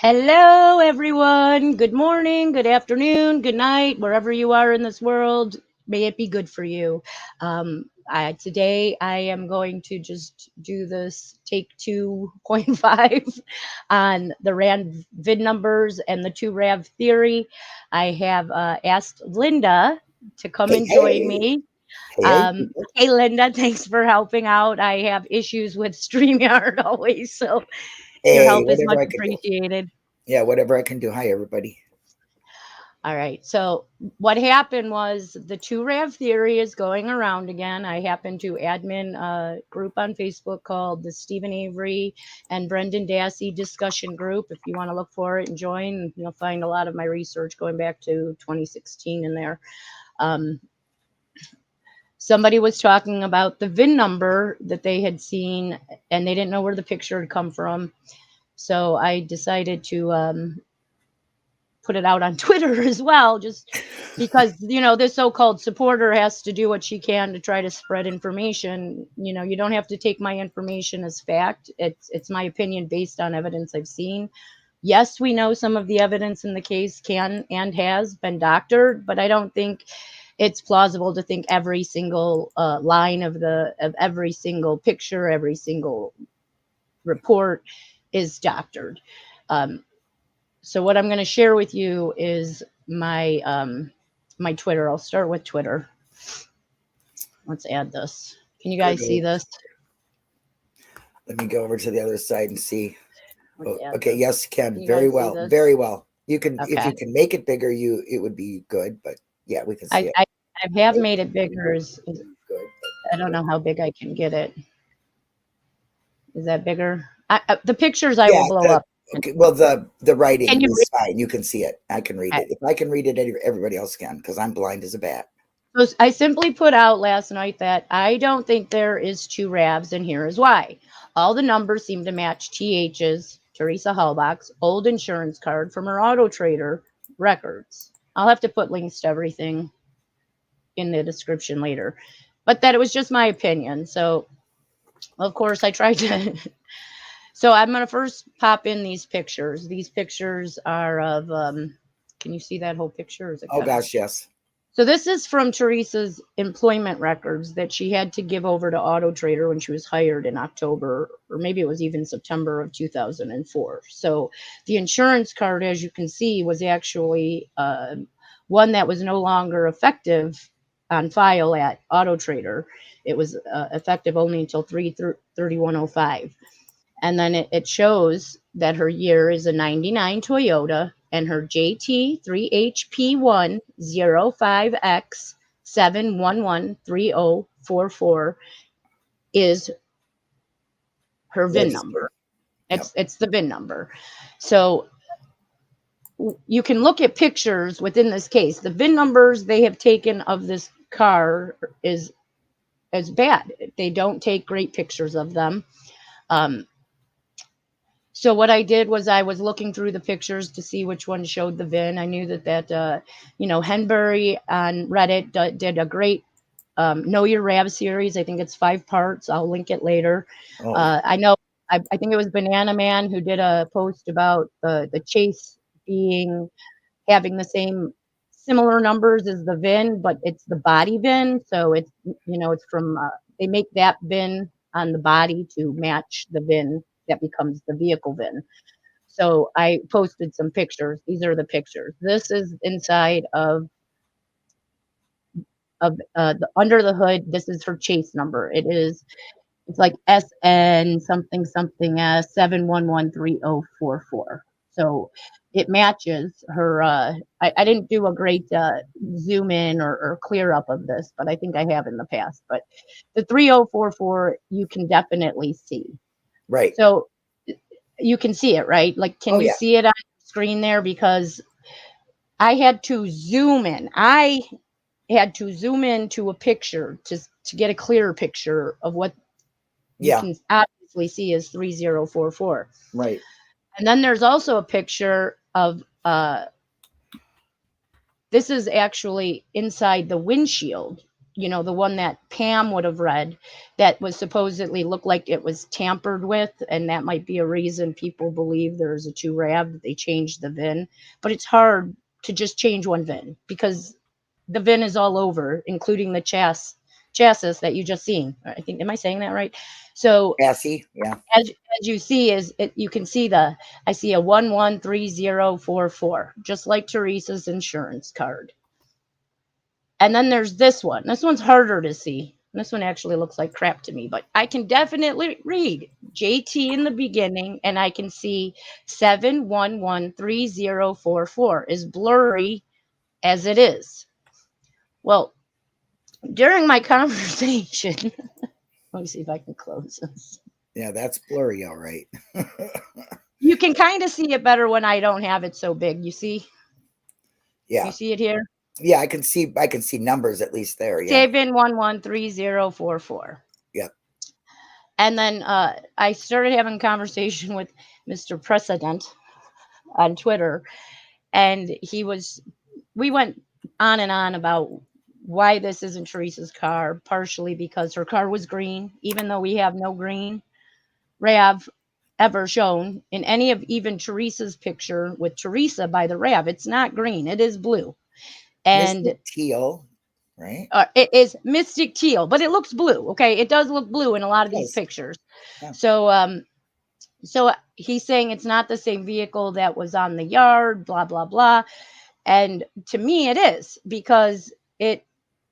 Hello, everyone. Good morning, good afternoon, good night, wherever you are in this world. May it be good for you. Today, I am going to just do this take 2.5 on the RAND VIN numbers and the 2RAV theory. I have asked Linda to come Hey, and join hey, me. hey, hey. Hey, Linda, thanks for helping out. I have issues with StreamYard always, so your Hey, help is whatever much I can do. appreciated. Yeah, whatever I can do. Hi, everybody. All right. So what happened was the two RAV theory is going around again. I happen to admin a group on Facebook called the Stephen Avery and Brendan Dassey discussion group. If you want to look for it and join, you'll find a lot of my research going back to 2016 in there. Um, Somebody was talking about the VIN number that they had seen, and they didn't know where the picture had come from. So I decided to put it out on Twitter as well, just because this so-called supporter has to do what she can to try to spread information. You don't have to take my information as fact. It's my opinion based on evidence I've seen. Yes, we know some of the evidence in the case can and has been doctored, but I don't think it's plausible to think every single line of every single picture, every single report is doctored. Um, so what I'm going to share with you is my Twitter. I'll start with Twitter. Let's add this. Can you guys see Perfect. this? Let me go over to the other side and see. Let's Oh, add okay. this. Yes, Ken. Can you Very guys see well. this? Very well. You can, if Okay. you can make it bigger, it would be good. But yeah, we can see I it. I, I have Make made it it bigger. good. I don't know how big I can get it. Is that bigger? The pictures I will Yeah. blow up. Okay. Well, the Can writing you read? is fine. You can see it. I can read I, it. If I can read it, everybody else can because I'm blind as a bat. so I simply put out last night that I don't think there is two RAVs, and here is why. All the numbers seem to match TH's, Teresa Hallbach's, old insurance card from her auto trader records. I'll have to put links to everything in the description later. But that it was just my opinion. So, of course, I tried to. So, I'm going to first pop in these pictures. These pictures are of, can you see that whole picture? Or is it Oh cut out? gosh, yes. So this is from Teresa's employment records that she had to give over to Auto Trader when she was hired in October, or maybe it was even September of 2004. So the insurance card, as you can see, was actually one that was no longer effective on file at Auto Trader. It was effective only until 3/31/05. And then it shows that her year is a 99 Toyota and her JT3HP105X7113044 is her VIN Registered. number. Yep. It's the VIN number. So you can look at pictures within this case. The VIN numbers they have taken of this car is bad. They don't take great pictures of them. Um, So what I did was I was looking through the pictures to see which one showed the VIN. I knew Henbury on Reddit did a great Know Your Rab series. I think it's 5 parts. I'll link it later. Oh, I know. I think it was Banana Man who did a post about the chase having the same similar numbers as the VIN, but it's the body VIN. So it's from they make that VIN on the body to match the VIN that becomes the vehicle VIN. So I posted some pictures. These are the pictures. This is inside of the under the hood. This is her chase number. It's like SN something something S 7113044. So it matches her. I didn't do a great zoom in or clear up of this, but I think I have in the past. But the 3044 you can definitely see. right. So you can see it, right? Like, can Oh you yeah. see it on the screen there? Because I had to zoom in. I had to zoom into a picture to get a clearer picture of what you Yeah. can obviously see as 3044. Right. And then there's also a picture of this is actually inside the windshield. the one that Pam would have read, that was supposedly looked like it was tampered with, and that might be a reason people believe there's a 2RAV, that they changed the VIN. But it's hard to just change one VIN because the VIN is all over, including the chassis that you just seen. I think, am I saying that right? So Cassie, yeah. as you see, you can see I see a 113044, just like Teresa's insurance card. And then there's this one. This one's harder to see. This one actually looks like crap to me, but I can definitely read JT in the beginning, and I can see 7113044, as blurry as it is. Well, during my conversation, let me see if I can close this. Yeah, that's blurry, all right. You can kind of see it better when I don't have it so big. You see? Yeah. You see it here? Yeah, I can see numbers at least there. Yeah. 7113044. Yep. And then I started having a conversation with Mr. President on Twitter, and we went on and on about why this isn't Teresa's car, partially because her car was green, even though we have no green RAV ever shown in any of even Teresa's picture with Teresa by the RAV. It's not green, it is blue. And Mystic teal, right? It is mystic teal, but it looks blue. Okay, it does look blue in a lot of these pictures. Yeah. So he's saying it's not the same vehicle that was on the yard, blah blah blah. And to me, it is, because it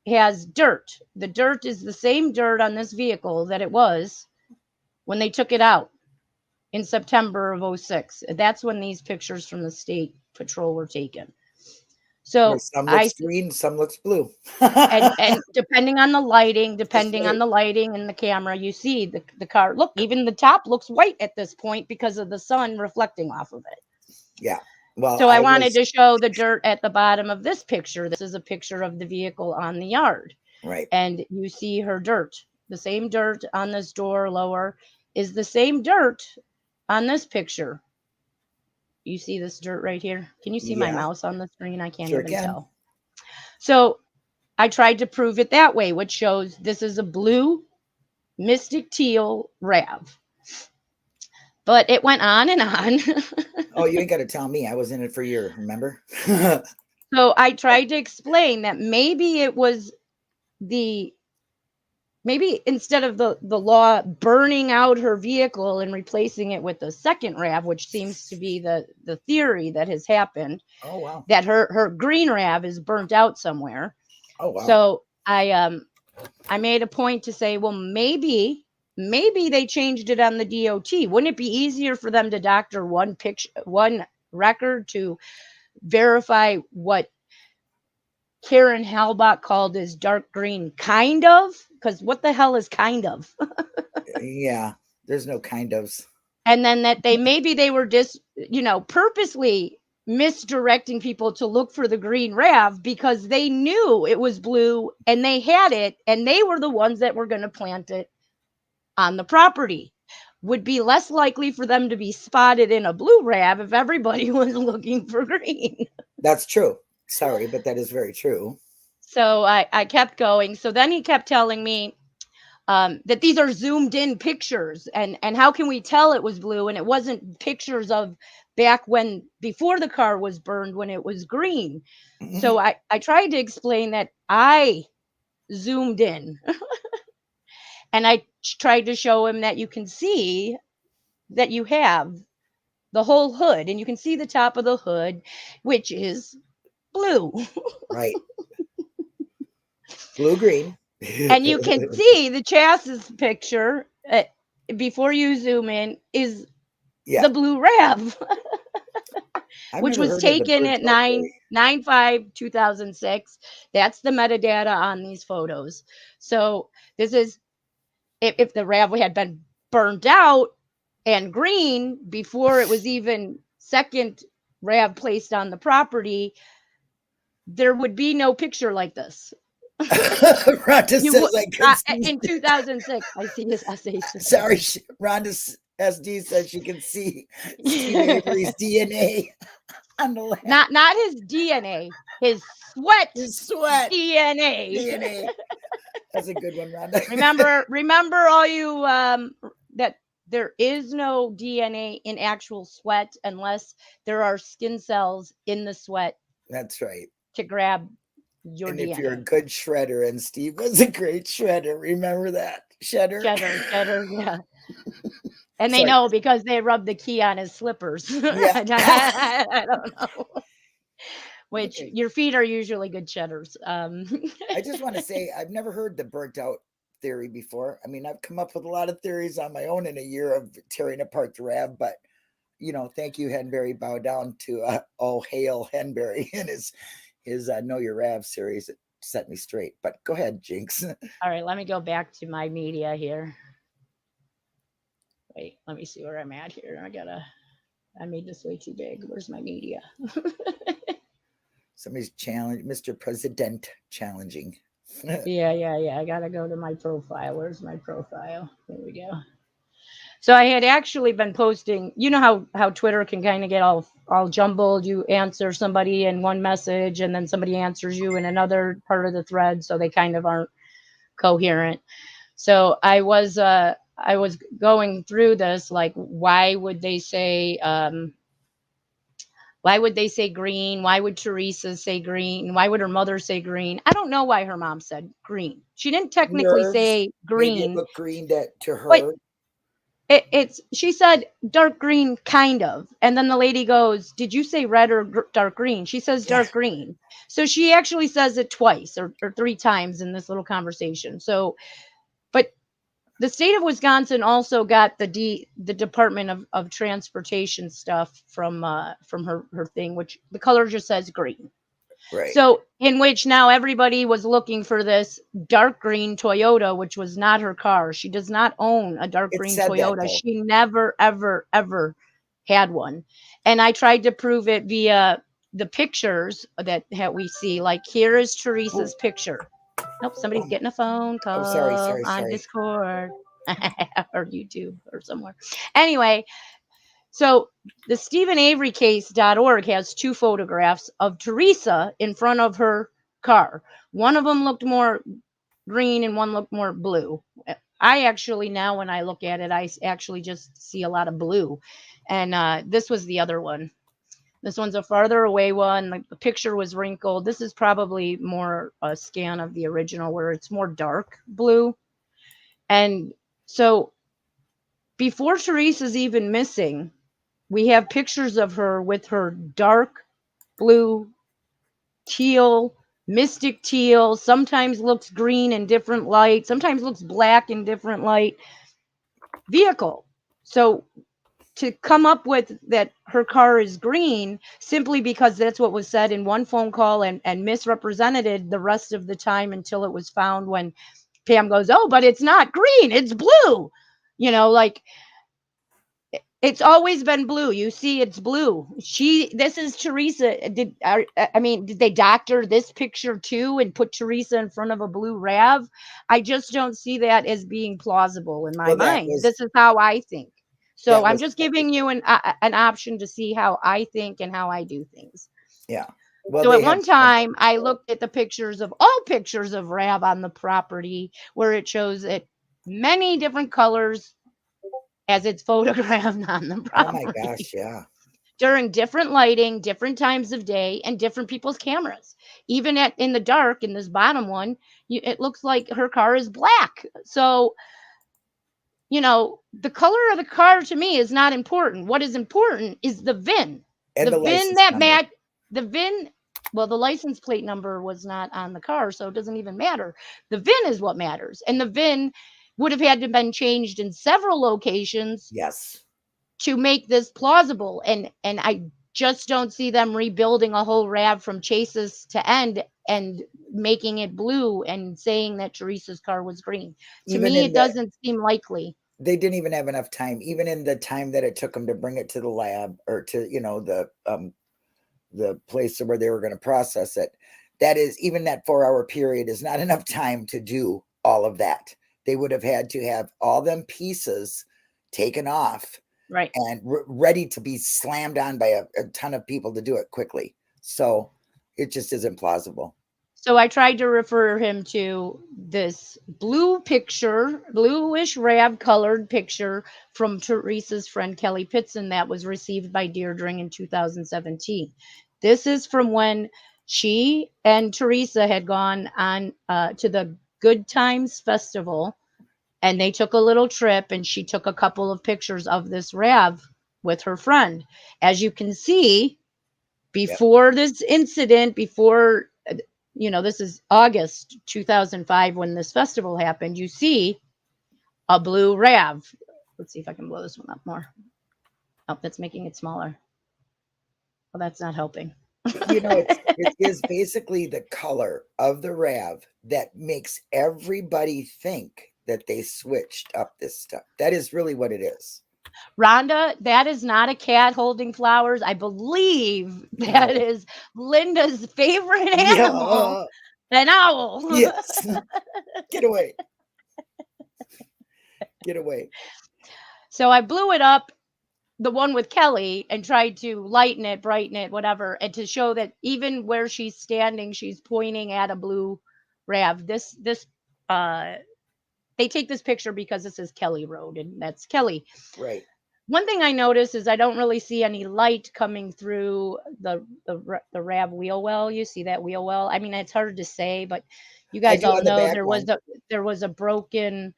has dirt. The dirt is the same dirt on this vehicle that it was when they took it out in September of 2006. That's when these pictures from the state patrol were taken. So where some looks green, some looks blue. and depending on the lighting, on the lighting and the camera, you see the car. Look, even the top looks white at this point because of the sun reflecting off of it. Yeah. Well, so I wanted to show the dirt at the bottom of this picture. This is a picture of the vehicle on the yard. Right. And you see her dirt. The same dirt on this door lower is the same dirt on this picture. You see this dirt right here? Can you see my mouse on the screen? I can't even tell. So I tried to prove it that way, which shows this is a blue mystic teal RAV. But it went on and on. Oh, you ain't got to tell me. I was in it for a year, remember? So I tried to explain that maybe it was maybe instead of the law burning out her vehicle and replacing it with a second RAV, which seems to be the theory that has happened. Oh, wow. That her green RAV is burnt out somewhere. Oh, wow. So I made a point to say, well, maybe they changed it on the DOT. Wouldn't it be easier for them to doctor one record to verify what Karen Halbach called as dark green, kind of? Because what the hell is kind of? Yeah, there's no kind ofs. And then that maybe they were just, purposely misdirecting people to look for the green RAV because they knew it was blue and they had it, and they were the ones that were going to plant it on the property. Would be less likely for them to be spotted in a blue RAV if everybody was looking for green. That's true. Sorry, but that is very true. So I kept going. So then he kept telling me that these are zoomed in pictures, and how can we tell it was blue and it wasn't pictures of back before the car was burned when it was green. Mm-hmm. So I tried to explain that I zoomed in and I tried to show him that you can see that you have the whole hood, and you can see the top of the hood, which is blue. Right. Blue green. And you can see the chassis picture before you zoom in is the blue RAV, which was taken at 9/5/2006. That's the metadata on these photos. So this is if the RAV had been burned out and green before it was even second RAV placed on the property, there would be no picture like this. Rhonda says I can see. In 2006, I see his essay. Sorry, Rhonda SD says she can see Steve Avery's DNA on the left. Not his DNA, his sweat DNA. That's a good one, Rhonda. Remember all you that there is no DNA in actual sweat unless there are skin cells in the sweat That's right. to grab your And if you're a DNA. good shredder, and Steve was a great shredder, remember that shredder. Cheddar, yeah. And they Sorry. know because they rubbed the key on his slippers. Yeah. I don't know. Which Okay. your feet are usually good cheddars. I just want to say I've never heard the burnt out theory before. I mean, I've come up with a lot of theories on my own in a year of tearing apart the Rav, but thank you, Henberry. Bow down to oh hail Henberry and his Know Your Rav series. It set me straight. But go ahead, Jinx. All right, let me go back to my media here. Wait, let me see where I'm at here. I made this way too big. Where's my media? Somebody's challenge, Mr. President challenging. Yeah. I gotta go to my profile. Where's my profile? There we go. So I had actually been posting. You know how Twitter can kind of get all jumbled. You answer somebody in one message, and then somebody answers you in another part of the thread, so they kind of aren't coherent. So I was going through this, like, why would they say green? Why would Teresa say green? Why would her mother say green? I don't know why her mom said green. She didn't technically Nerves. say Maybe it green, looked green to but her. it's she said dark green kind of. And then the lady goes, "Did you say red or dark green?" She says Yeah. dark green. So she actually says it twice or three times in this little conversation. So, but the state of Wisconsin also got the Department of Transportation stuff from her thing, which the color just says green. Right. So, in which now everybody was looking for this dark green Toyota, which was not her car. She does not own a dark It green said that Toyota. though. She never, ever, ever had one. And I tried to prove it via the pictures that we see. Like, here is Oh, Teresa's picture. Nope, somebody's um, getting a phone oh, sorry, call sorry, on sorry. Discord or YouTube or somewhere. Anyway, so the StephenAveryCase.org has two photographs of Teresa in front of her car. One of them looked more green and one looked more blue. I actually, now when I look at it, I actually just see a lot of blue. And this was the other one. This one's a farther away one. Like, the picture was wrinkled. This is probably more a scan of the original where it's more dark blue. And so before Teresa's even missing, we have pictures of her with her dark blue, teal, mystic teal, sometimes looks green in different light, sometimes looks black in different light vehicle. So to come up with that her car is green simply because that's what was said in one phone call and misrepresented the rest of the time until it was found when Pam goes, "Oh, but it's not green, it's blue." Like, it's always been blue. You see, it's blue. This is Teresa. Did they doctor this picture too and put Teresa in front of a blue Rav? I just don't see that as being plausible in my Well, mind. This is how I think. So that I'm was just giving you an option to see how I think and how I do things. yeah. Well, So they at had one time, I looked at the pictures of all pictures of Rav on the property where it shows it many different colors as it's photographed on the oh my property gosh, yeah. during different lighting, different times of day, and different people's cameras. Even in the dark, in this bottom one, it looks like her car is black. So, the color of the car to me is not important. What is important is the VIN. And The the VIN license that number. match the VIN. Well, the license plate number was not on the car, so it doesn't even matter. The VIN is what matters, and the VIN would have had to been changed in several locations Yes. to make this plausible. And I just don't see them rebuilding a whole Rav from chases to end and making it blue and saying that Teresa's car was green. To Even me, in it the doesn't seem likely. they didn't even have enough time. Even in the time that it took them to bring it to the lab or to the place where they were going to process it. That is, even that 4 hour period is not enough time to do all of that. They would have had to have all them pieces taken off Right. and ready to be slammed on by a ton of people to do it quickly. So it just isn't plausible. So I tried to refer him to this bluish Rav colored picture from Teresa's friend Kelly Pitson that was received by Deirdre in 2017. This is from when she and Teresa had gone on to the Good Times Festival, and they took a little trip, and she took a couple of pictures of this Rav with her friend. As you can see, Yep. before this incident, this is August 2005 when this festival happened, you see a blue Rav. Let's see if I can blow this one up more. Oh, that's making it smaller. Well, that's not helping. It is basically the color of the Rav that makes everybody think that they switched up this stuff. That is really what it is. Rhonda, that is not a cat holding flowers. I believe that No. is Linda's favorite animal, Yeah. an owl. Yes. Get away. Get away. So I blew it up, the one with Kelly, and tried to lighten it, brighten it, whatever, and to show that even where she's standing, she's pointing at a blue Rav. They take this picture because this is Kelly Road, and that's Kelly. Right. One thing I notice is I don't really see any light coming through the Rav wheel well. You see that wheel well? I mean, it's hard to say, but you I guys do all on the know back one. there was a broken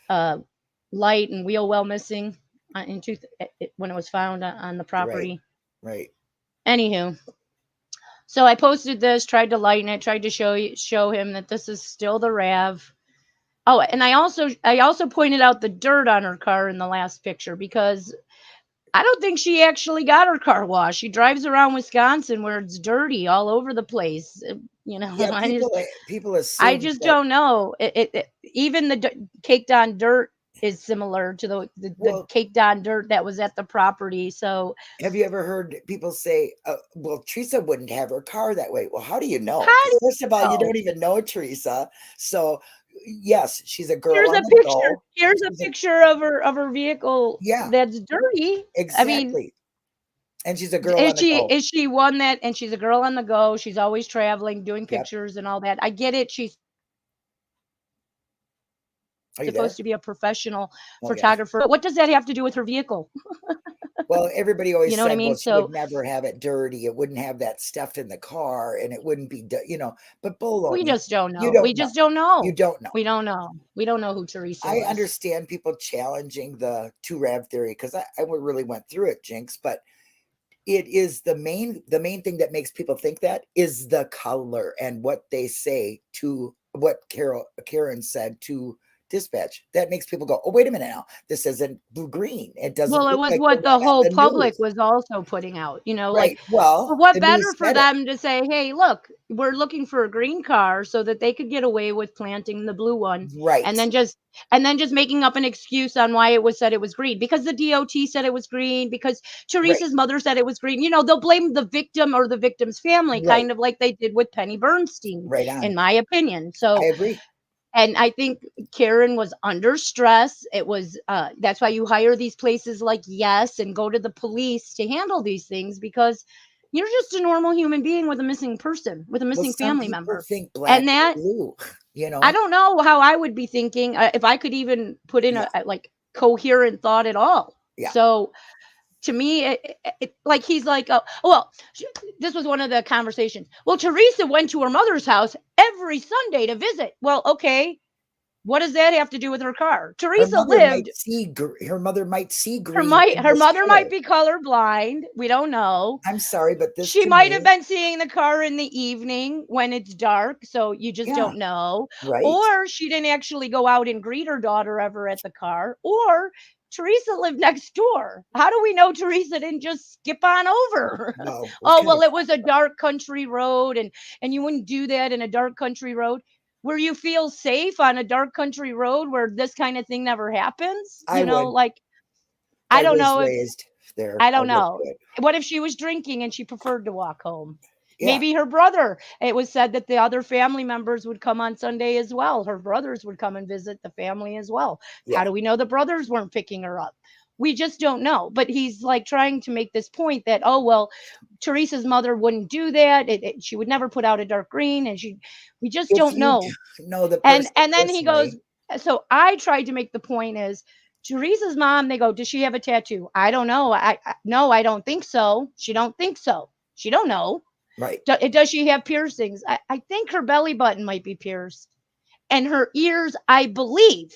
uh, light and wheel well missing when it was found on the Right. property. Right. Anywho, so I posted this, tried to lighten it, tried to show him that this is still the Rav. Oh, and I also pointed out the dirt on her car in the last picture because I don't think she actually got her car washed. She drives around Wisconsin where it's dirty all over the place. Yeah, people I assume just that. don't know. Even the caked on dirt is similar to the Well, caked on dirt that was at the property. So have you ever heard people say, well, Teresa wouldn't have her car that way? Well, how do you know? how do First of all, you you know? don't even know Teresa. So, yes, she's a girl Here's on a the picture. go. Here's a She's a, picture of her vehicle yeah, that's dirty. I mean, exactly. And she's a girl on the go. is she one that, and she's a girl on the go. She's always traveling, doing Yep. pictures and all that. I get it. She's Are you supposed there? to be a professional Oh, yeah. photographer. But what does that have to do with her vehicle? Well, everybody You always know what I said, well, mean? she would So never have it dirty. It wouldn't have that stuff in the car and it wouldn't be, but we baloney. just don't You know. We don't know. just don't You know. don't know. We don't know. We don't know who Teresa I was. understand people challenging the two Rav theory because I really went through it, Jinx, but it is the main thing that makes people think that is the color and what they say to what Karen said to dispatch. That makes people go, oh, wait a minute now. This isn't blue green. It doesn't Well, it look was like what the whole the public news. was also putting out, like, Right. Well, well, what the better news for said it. them to say, hey, look, we're looking for a green car so that they could get away with planting the blue one Right. and then just making up an excuse on why it was said it was green because the DOT said it was green, because Right. Teresa's mother said it was green. They'll blame the victim or the victim's family, Right. kind of like they did with Penny Bernstein, Right in on. my opinion. I So, agree. and I think Karen was under stress. It was that's why you hire these places like Yes and go to the police to handle these things, because you're just a normal human being with a missing person, with a Well, missing some family people member. think black And is that, blue, I don't know how I would be thinking if I could even put in Yeah. a like coherent thought at all. Yeah. So to me, like he's like, oh well, this was one of the conversations. Well, Teresa went to her mother's house every Sunday to visit. Well, okay, what does that have to do with her car? Teresa lived. Her mother might see Her green might in her this mother color. might be colorblind. We don't know. I'm sorry, but this She to might have me, been seeing the car in the evening when it's dark, so you just yeah, don't know. right, Or she didn't actually go out and greet her daughter ever at the car. Or Teresa lived next door. How do we know Teresa didn't just skip on over? well, what Oh, kind of well, it was a dark country road, and you wouldn't do that in a dark country road. Where you feel safe on a dark country road where this kind of thing never happens? I would. Like, I I don't was know if raised there. I I don't really know. would. What if she was drinking and she preferred to walk home? Yeah, Maybe her brother. It was said that the other family members would come on Sunday as well. Her brothers would come and visit the family as well. How yeah. do we know the brothers weren't picking her up? We just don't know. But he's like trying to make this point that, oh, well, Teresa's mother wouldn't do that. She would never put out a dark green. And we just If don't you know. know the And person then he goes, personally, so I tried to make the point is Teresa's mom, they go, does she have a tattoo? I don't know. No, I don't think so. She don't think so. She don't know. right? Does she have piercings? I think her belly button might be pierced and her ears, I believe.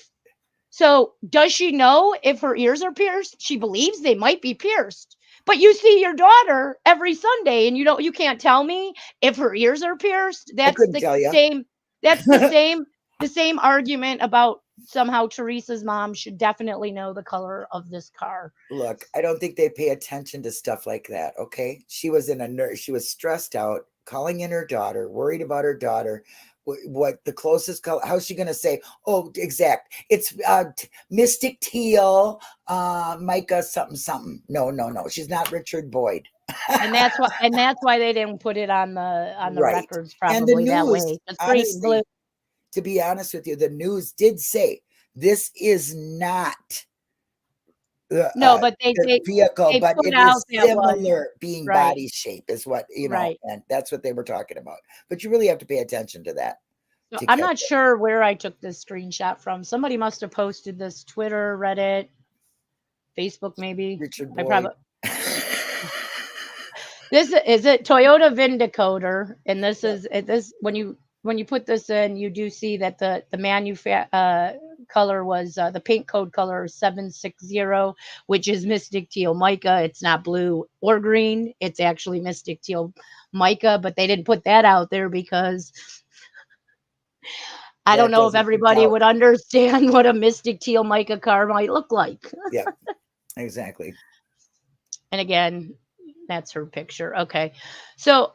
So does she know if her ears are pierced? She believes they might be pierced. But you see your daughter every Sunday and you can't tell me if her ears are pierced. I couldn't tell you. That's the same argument about somehow Teresa's mom should definitely know the color of this car. Look, I don't think they pay attention to stuff like that. Okay, she was in a nurse. She was stressed out, calling in her daughter, worried about her daughter. What the closest color? How's she gonna say? Oh, exact. It's Mystic Teal, Micah, something, something. No, no, no. She's not Richard Boyd. And that's why they didn't put it on the Right. records And the probably that news, way. Just green, blue. honestly, to be honest with you, the news did say this is not No, but they the they vehicle, they but put it out is that was similar being right, body shape, is what, right. and that's what they were talking about. But you really have to pay attention to that So to I'm catch not it. sure where I took this screenshot from. Somebody must have posted this Twitter, Reddit, Facebook, maybe. Richard I Boyd. probably this is it Toyota Vindicator, and this Yep. is this when you put this in, you do see that color was the paint code color is 760, which is Mystic Teal Mica. It's not blue or green. It's actually Mystic Teal Mica, but they didn't put that out there because I don't That know if doesn't work everybody out. would understand what a Mystic Teal Mica car might look like. Yep, exactly. And again, that's her picture. Okay. So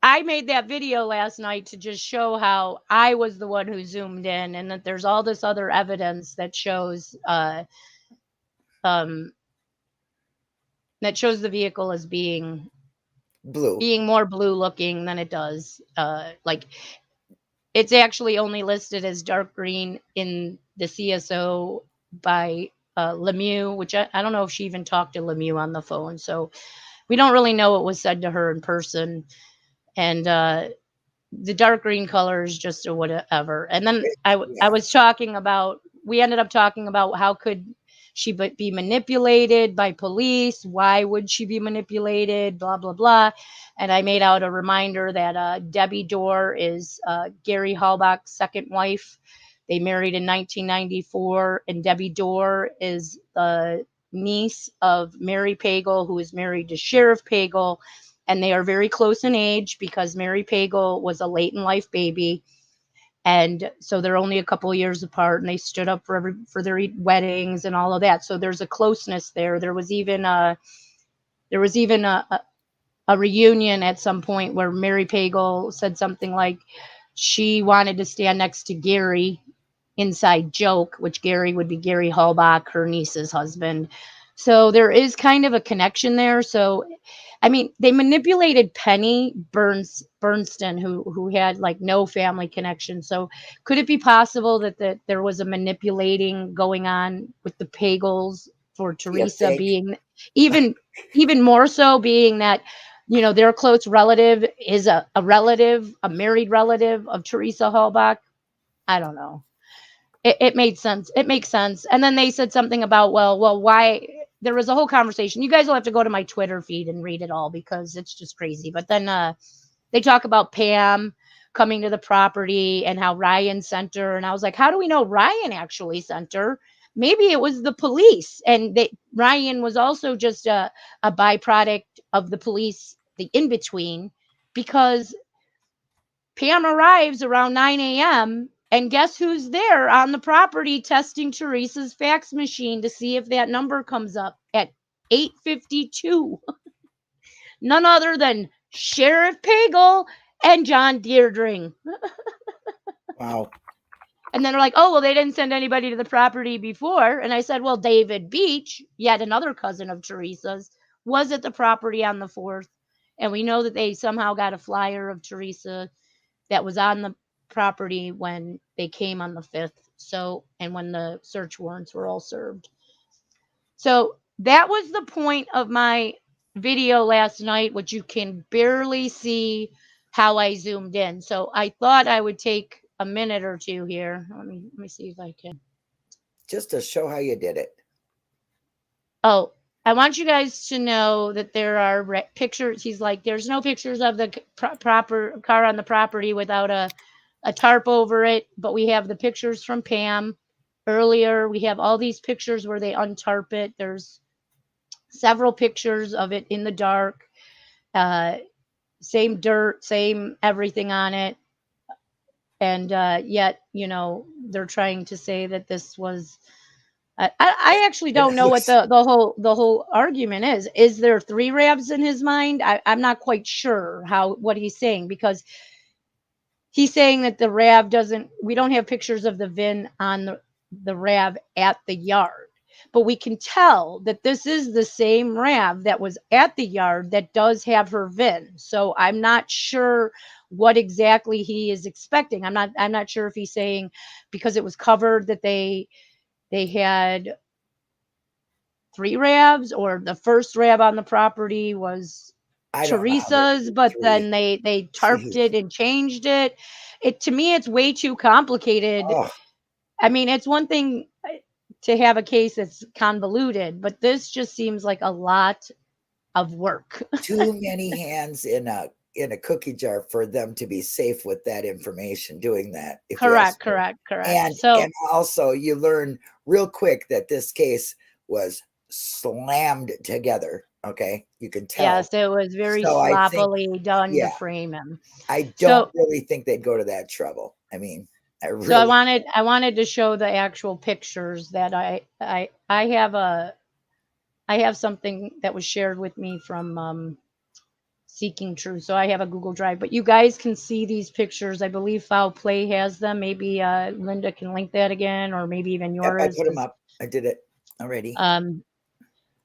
I made that video last night to just show how I was the one who zoomed in and that there's all this other evidence um that shows the vehicle as being Blue. more blue looking than it does. Like it's actually only listed as dark green in the CSO by Lemieux, which I don't know if she even talked to Lemieux on the phone. So we don't really know what was said to her in person. And the dark green color is just a whatever. And then I Yeah, was talking about, we ended up talking about how could she be manipulated by police? Why would she be manipulated? Blah, blah, blah. And I made out a reminder that Debbie Dorr is Gary Halbach's second wife. They married in 1994, and Debbie Dorr is the niece of Mary Pagel, who is married to Sheriff Pagel, and they are very close in age because Mary Pagel was a late in life baby, and so they're only a couple of years apart. And they stood up for their weddings and all of that. So there's a closeness there. There was even a reunion at some point where Mary Pagel said something like she wanted to stand next to Gary, inside joke, which Gary would be Gary Halbach, her niece's husband. So there is kind of a connection there. So I mean, they manipulated Penny Bernstein, who had like no family connection. So could it be possible that there was a manipulating going on with the Pagels for see a Teresa fake. being even more so being that their close relative is a married relative of Teresa Halbach. I don't know. It made sense. It makes sense. And then they said something about, well, why? There was a whole conversation. You guys will have to go to my Twitter feed and read it all because it's just crazy. But then they talk about Pam coming to the property and how Ryan sent her. And I was like, how do we know Ryan actually sent her? Maybe it was the police. And Ryan was also just a byproduct of the police, the in between, because Pam arrives around 9 a.m. and guess who's there on the property testing Teresa's fax machine to see if that number comes up at 8:52. None other than Sheriff Pagel and John Deerdring. Wow. And then they're like, oh, well, they didn't send anybody to the property before. And I said, well, David Beach, yet another cousin of Teresa's, was at the property on the 4th. And we know that they somehow got a flyer of Teresa that was on the property when they came on the 5th. So, and when the search warrants were all served. So that was the point of my video last night, which you can barely see how I zoomed in. So I thought I would take a minute or two here. Let me see if I can. Just to show how you did it. Oh, I want you guys to know that there are pictures. He's like, there's no pictures of the proper car on the property without a tarp over it, but we have the pictures from Pam earlier. We have all these pictures where they untarp it. There's several pictures of it in the dark. Uh, Same dirt, same everything on it. And yet, they're trying to say that this was. I actually It don't know what looks the whole argument is. Is there three Ravs in his mind? I'm not quite sure what he's saying, because he's saying that the Rav doesn't. We don't have pictures of the VIN on the Rav at the yard, but we can tell that this is the same Rav that was at the yard that does have her VIN. So I'm not sure what exactly he is expecting. I'm not sure if he's saying because it was covered that they had three Ravs, or the first Rav on the property was I don't know how there could Teresa's, be but three. then they tarped Jeez. it and changed it. To me, it's way too complicated. Oh, I mean, it's one thing to have a case that's convoluted, but this just seems like a lot of work. too many hands in a cookie jar for them to be safe with that information doing that, if you ask Correct, me. correct, correct. And So, also you learn real quick that this case was slammed together. Okay, you can tell. yes, it was very So I think, sloppily done to yeah, frame him. I don't So, really think they'd go to that trouble. I mean, I so I really wanted I wanted to show the actual pictures that I have something that was shared with me from Seeking Truth. So I have a Google Drive, but you guys can see these pictures. I believe Foul Play has them. Maybe Linda can link that again, or maybe even yep, I yours, put them because up. I did it already. um,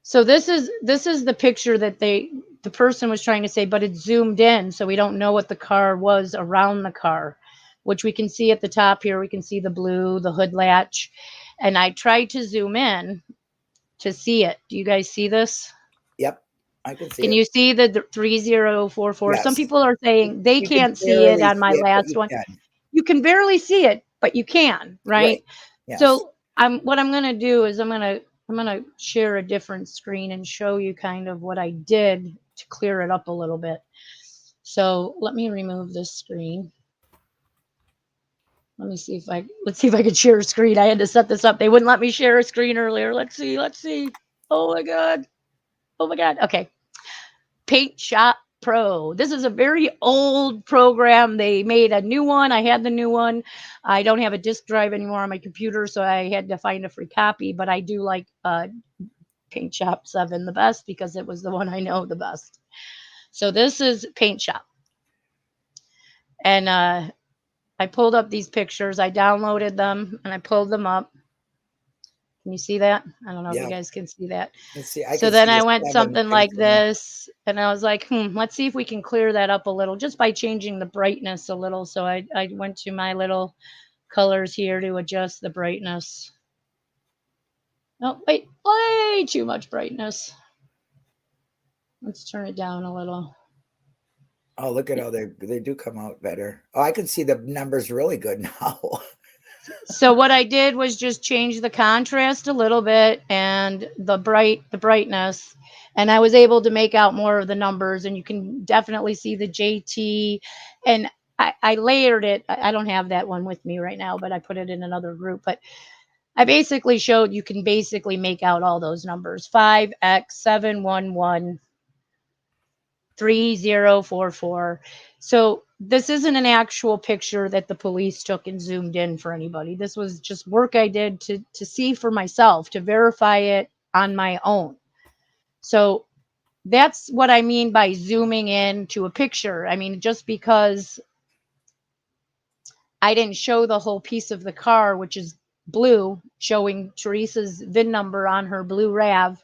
so this is the picture that the person was trying to say, but it's zoomed in, so we don't know what the car was around the car, which we can see at the top here. We can see the blue, the hood latch, and I tried to zoom in to see it. Do you guys see this? Yep, I can see Can it. you see the 3044? Some Yes, people are saying they you can can't see it barely on my see it, but last you one. can. You can barely see it, but you can, Right. right? Yes. So what I'm gonna do is I'm gonna share a different screen and show you kind of what I did to clear it up a little bit. So let me remove this screen. Let's see if I could share a screen. I had to set this up. They wouldn't let me share a screen earlier. Let's see. Oh my god. Oh my god. Okay. Paint Shop Pro. This is a very old program. They made a new one. I had the new one. I don't have a disk drive anymore on my computer, so I had to find a free copy. But I do like Paint Shop 7 the best because it was the one I know the best. So this is Paint Shop. And I pulled up these pictures. I downloaded them and I pulled them up. Can you see that? I don't know if you Yeah. guys can see that. Let's see. I So can then see I the went 7 something right like from that. this, and I was like, let's see if we can clear that up a little just by changing the brightness a little. So I went to my little colors here to adjust the brightness. Oh, wait, way too much brightness. Let's turn it down a little. Oh, look at how they do come out better. Oh, I can see the numbers really good now. So what I did was just change the contrast a little bit and the brightness, and I was able to make out more of the numbers, and you can definitely see the JT. And I layered it. I don't have that one with me right now, but I put it in another group. But I basically showed you can basically make out all those numbers: 5x711 3044. So this isn't an actual picture that the police took and zoomed in for anybody. This was just work I did to see for myself, to verify it on my own. So that's what I mean by zooming in to a picture. I mean, just because I didn't show the whole piece of the car, which is blue, showing Teresa's VIN number on her blue RAV,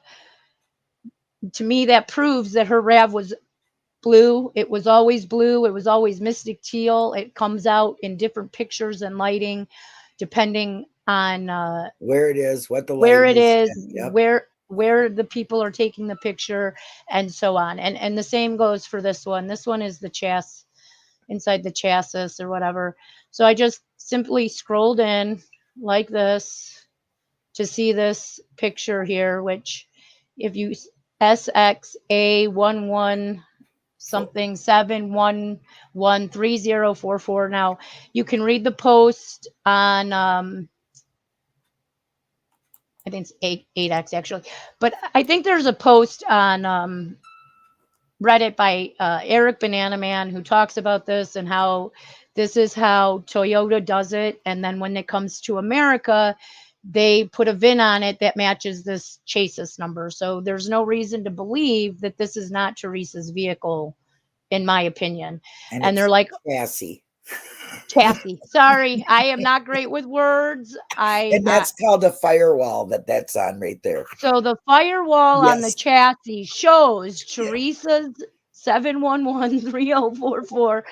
to me that proves that her RAV was blue. It was always blue. It was always mystic teal. It comes out in different pictures and lighting, depending on Where it is, what the where light it is. is, And, yep. where the people are taking the picture, and so on. And the same goes for this one. This one is the chassis, inside the chassis or whatever. So I just simply scrolled in like this to see this picture here, which if you SXA11 something 7113044. Now you can read the post on I think it's 8x actually, but I think there's a post on Reddit by Eric Banana Man, who talks about this and how this is how Toyota does it. And then when it comes to America, they put a VIN on it that matches this chassis number. So there's no reason to believe that this is not Teresa's vehicle, in my opinion. And And it's they're like, chassis. chassis. Sorry, I am not great with words. And that's called a firewall that's on right there. So the firewall on the Yes. chassis shows Teresa's 7113044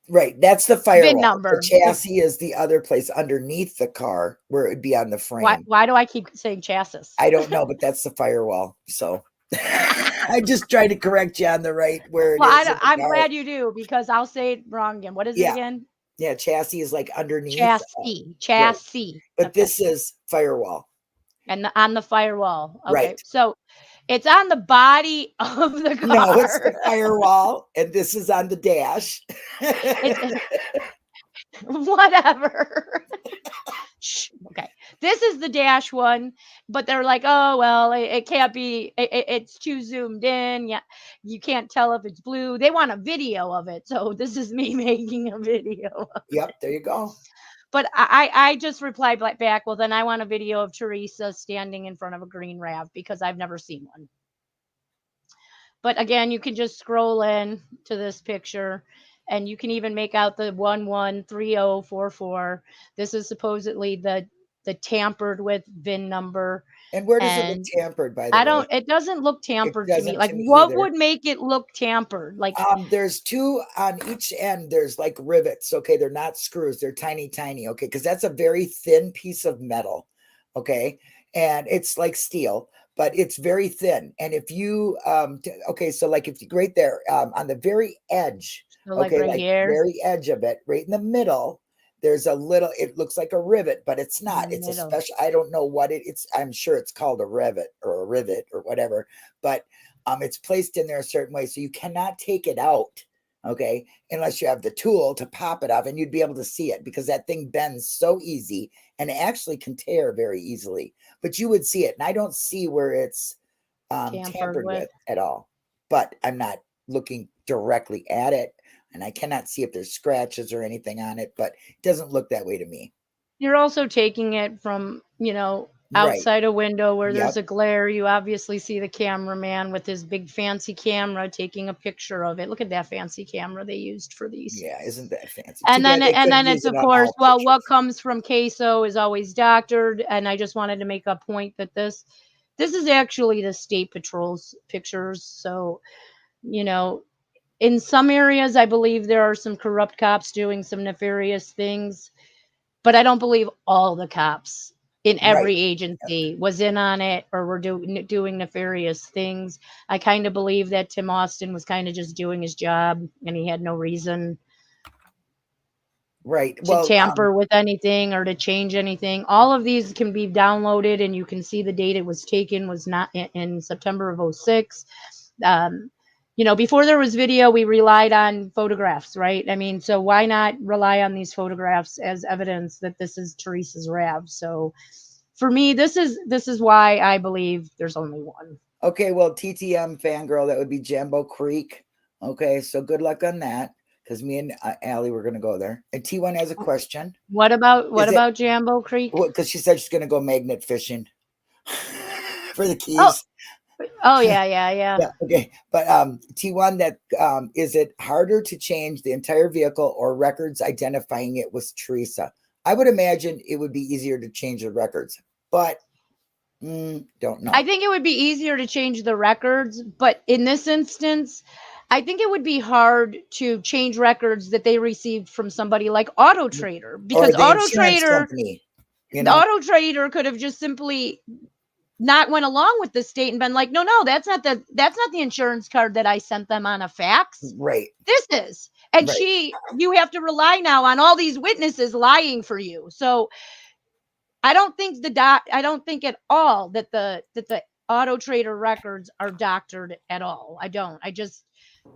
Right. That's the VIN firewall. number. The chassis is the other place underneath the car where it would be on the Why frame. why do I keep saying chassis? I don't know, but that's the firewall. So I just tried to correct you on the right where it Well, is. I'm glad you do, because I'll say it wrong again. What is it Yeah. again? Yeah, chassis is like underneath. Chassis. Right. Chassis. But Okay. this is firewall. And on the firewall. Okay. Right. So it's on the body of the car. No, it's the firewall, and this is on the dash. Whatever. Okay. This is the dash one, but they're like, oh, well, it can't be, it's too zoomed in. Yeah. You can't tell if it's blue. They want a video of it. So this is me making a video. Yep, there you go. But I just replied back, well, then I want a video of Teresa standing in front of a green RAV, because I've never seen one. But again, you can just scroll in to this picture, and you can even make out the 113044. This is supposedly the tampered with VIN number. And where does it look tampered, by the way? It doesn't look tampered to me. doesn't Like, to me what either. would make it look tampered? Like, there's two on each end. There's like rivets. Okay, they're not screws. They're tiny. Okay, because that's a very thin piece of metal. Okay, and it's like steel, but it's very thin. And if you okay, so like if you right there on the very edge, so like okay, right like here, very edge of it, right in the middle, there's a little, it looks like a rivet, but it's in not. the It's a middle. special, I don't know what it's, I'm sure it's called a rivet or whatever, but it's placed in there a certain way. So you cannot take it out, okay, unless you have the tool to pop it off, and you'd be able to see it because that thing bends so easy and it actually can tear very easily, but you would see it. And I don't see where it's tampered with at all, but I'm not looking directly at it, and I cannot see if there's scratches or anything on it, but it doesn't look that way to me. You're also taking it from, outside a window where there's a glare. You obviously see the cameraman with his big fancy camera taking a picture of it. Look at that fancy camera they used for these. Yeah, isn't that fancy? And then it's of course, well, what comes from queso is always doctored. And I just wanted to make a point that this is actually the State Patrol's pictures. So, in some areas, I believe there are some corrupt cops doing some nefarious things, but I don't believe all the cops in every agency was in on it or were doing nefarious things. I kind of believe that Tim Austin was kind of just doing his job, and he had no reason to tamper with anything or to change anything. All of these can be downloaded, and you can see the date it was taken was not in September of 06. Before there was video, we relied on photographs, right? I mean, so why not rely on these photographs as evidence that this is Teresa's RAV? So for me, this is why I believe there's only one. Okay, well, TTM fangirl, that would be Jambo Creek. Okay, so good luck on that, because me and Allie were going to go there. And T1 has a question. What about Jambo Creek? Because she said she's going to go magnet fishing for the keys. Oh yeah. Okay, but T1, that is it harder to change the entire vehicle or records identifying it was Teresa? I would imagine it would be easier to change the records, but don't know. I think it would be easier to change the records, but in this instance, I think it would be hard to change records that they received from somebody like Auto Trader, because Auto Trader, Auto Trader could have just simply not went along with the state and been like, no, that's not the insurance card that I sent them on a fax. Right. This is. And Right. you have to rely now on all these witnesses lying for you. So I don't think at all that the Auto Trader records are doctored at all. I don't. I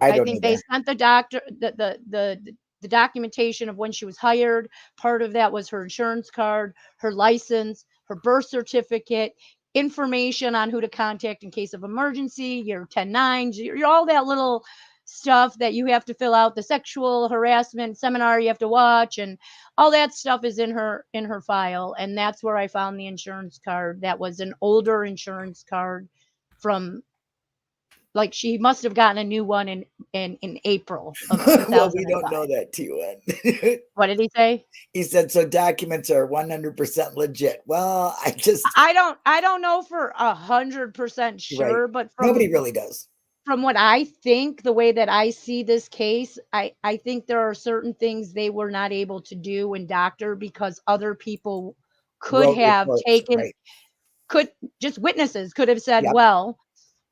I don't think they either. sent the doctor the documentation of when she was hired. Part of that was her insurance card, her license, her birth certificate, information on who to contact in case of emergency, your 10-9s, all that little stuff that you have to fill out, the sexual harassment seminar you have to watch, and all that stuff is in her file. And that's where I found the insurance card. That was an older insurance card from, like, she must have gotten a new one in April of Well, we don't 2005. know that, T1. What did he say? He said, so documents are 100% legit. Well, I don't know for 100% right. sure, but Nobody really does. from what I think, the way that I see this case, I think there are certain things they were not able to do in doctor because other people could Wrote have reports. taken, Right. could just witnesses could have said, Yep. well,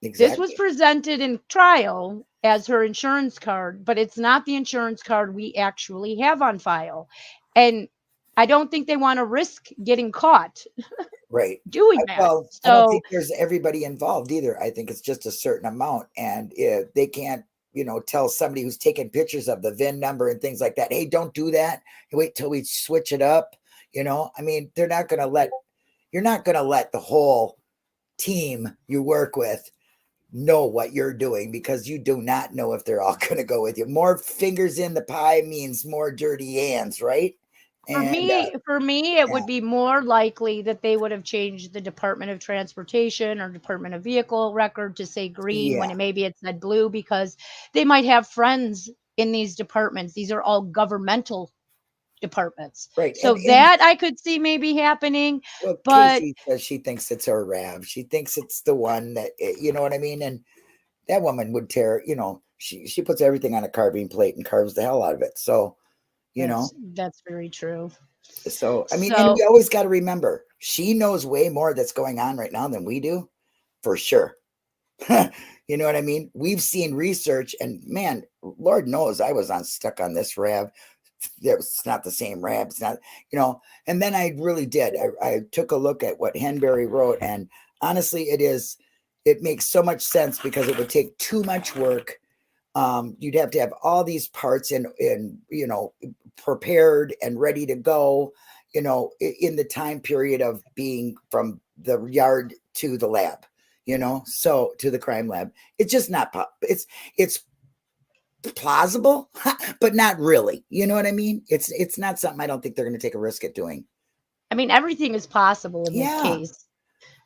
this was Exactly. presented in trial as her insurance card, but it's not the insurance card we actually have on file. And I don't think they want to risk getting caught Right. doing that. Well, I don't So think there's everybody involved either. I think it's just a certain amount. And if they can't, tell somebody who's taking pictures of the VIN number and things like that, hey, don't do that. Wait till we switch it up. I mean, you're not going to let the whole team you work with know what you're doing because you do not know if they're all going to go with you. More fingers in the pie means more dirty hands, right? And for me, it yeah, would be more likely that they would have changed the Department of Transportation or Department of Vehicle record to say green when yeah, maybe it said blue, because they might have friends in these departments. These are all governmental departments. right. So And that I could see maybe happening, well, but Casey says she thinks it's her Rav. She thinks it's the one that you know what I mean. And that woman would tear. She puts everything on a carving plate and carves the hell out of it. So you know. that's very true. So I mean, and we So always got to remember she knows way more that's going on right now than we do, for sure. You know what I mean? We've seen research, and man, Lord knows I was stuck on this Rav. It's not the same Rab. It's not, and then I really did. I took a look at what Henberry wrote, and honestly, it makes so much sense because it would take too much work. You'd have to have all these parts prepared and ready to go, in the time period of being from the yard to the lab, so to the crime lab. It's just not, it's plausible, but not really. You know what I mean? It's not something I don't think they're going to take a risk at doing. I mean, everything is possible in this Yeah, case.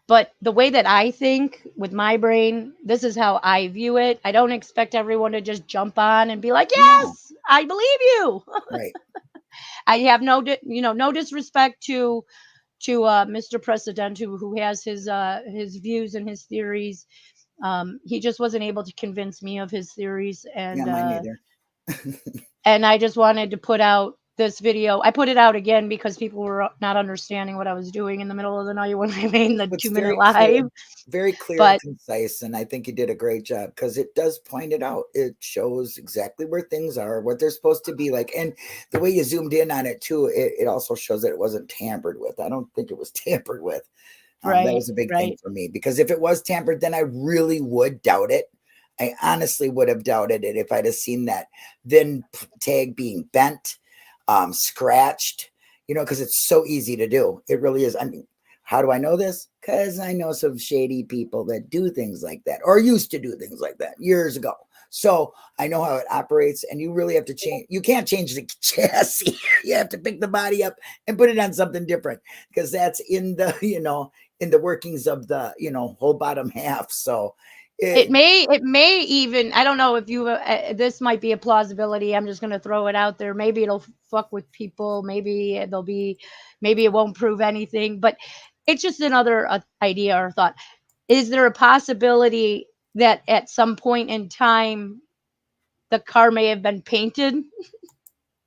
But the way that I think with my brain, this is how I view it. I don't expect everyone to just jump on and be like, no, "Yes, I believe you." right. I have no disrespect to Mr. President, who has his views and his theories. He just wasn't able to convince me of his theories, Yeah, mine neither. and I just wanted to put out this video. I put it out again because people were not understanding what I was doing in the middle of the night when I made the It's 2 minute live. very clear and But concise, and I think you did a great job because it does point it out. It shows exactly where things are, what they're supposed to be like, and the way you zoomed in on it too. It also shows that it wasn't tampered with. I don't think it was tampered with. That right, was a big thing right. for me because if it was tampered, then I really would doubt it. I honestly would have doubted it if I'd have seen that VIN tag being bent, scratched, because it's so easy to do. It really is. I mean, how do I know this? Because I know some shady people that do things like that or used to do things like that years ago. So I know how it operates, and you really have to change. You can't change the chassis. You have to pick the body up and put it on something different because that's in the, in the workings of the, whole bottom half. So It may even, I don't know if you this might be a plausibility. I'm just going to throw it out there. Maybe it'll fuck with people. Maybe it won't prove anything. But it's just another idea or thought. Is there a possibility that at some point in time the car may have been painted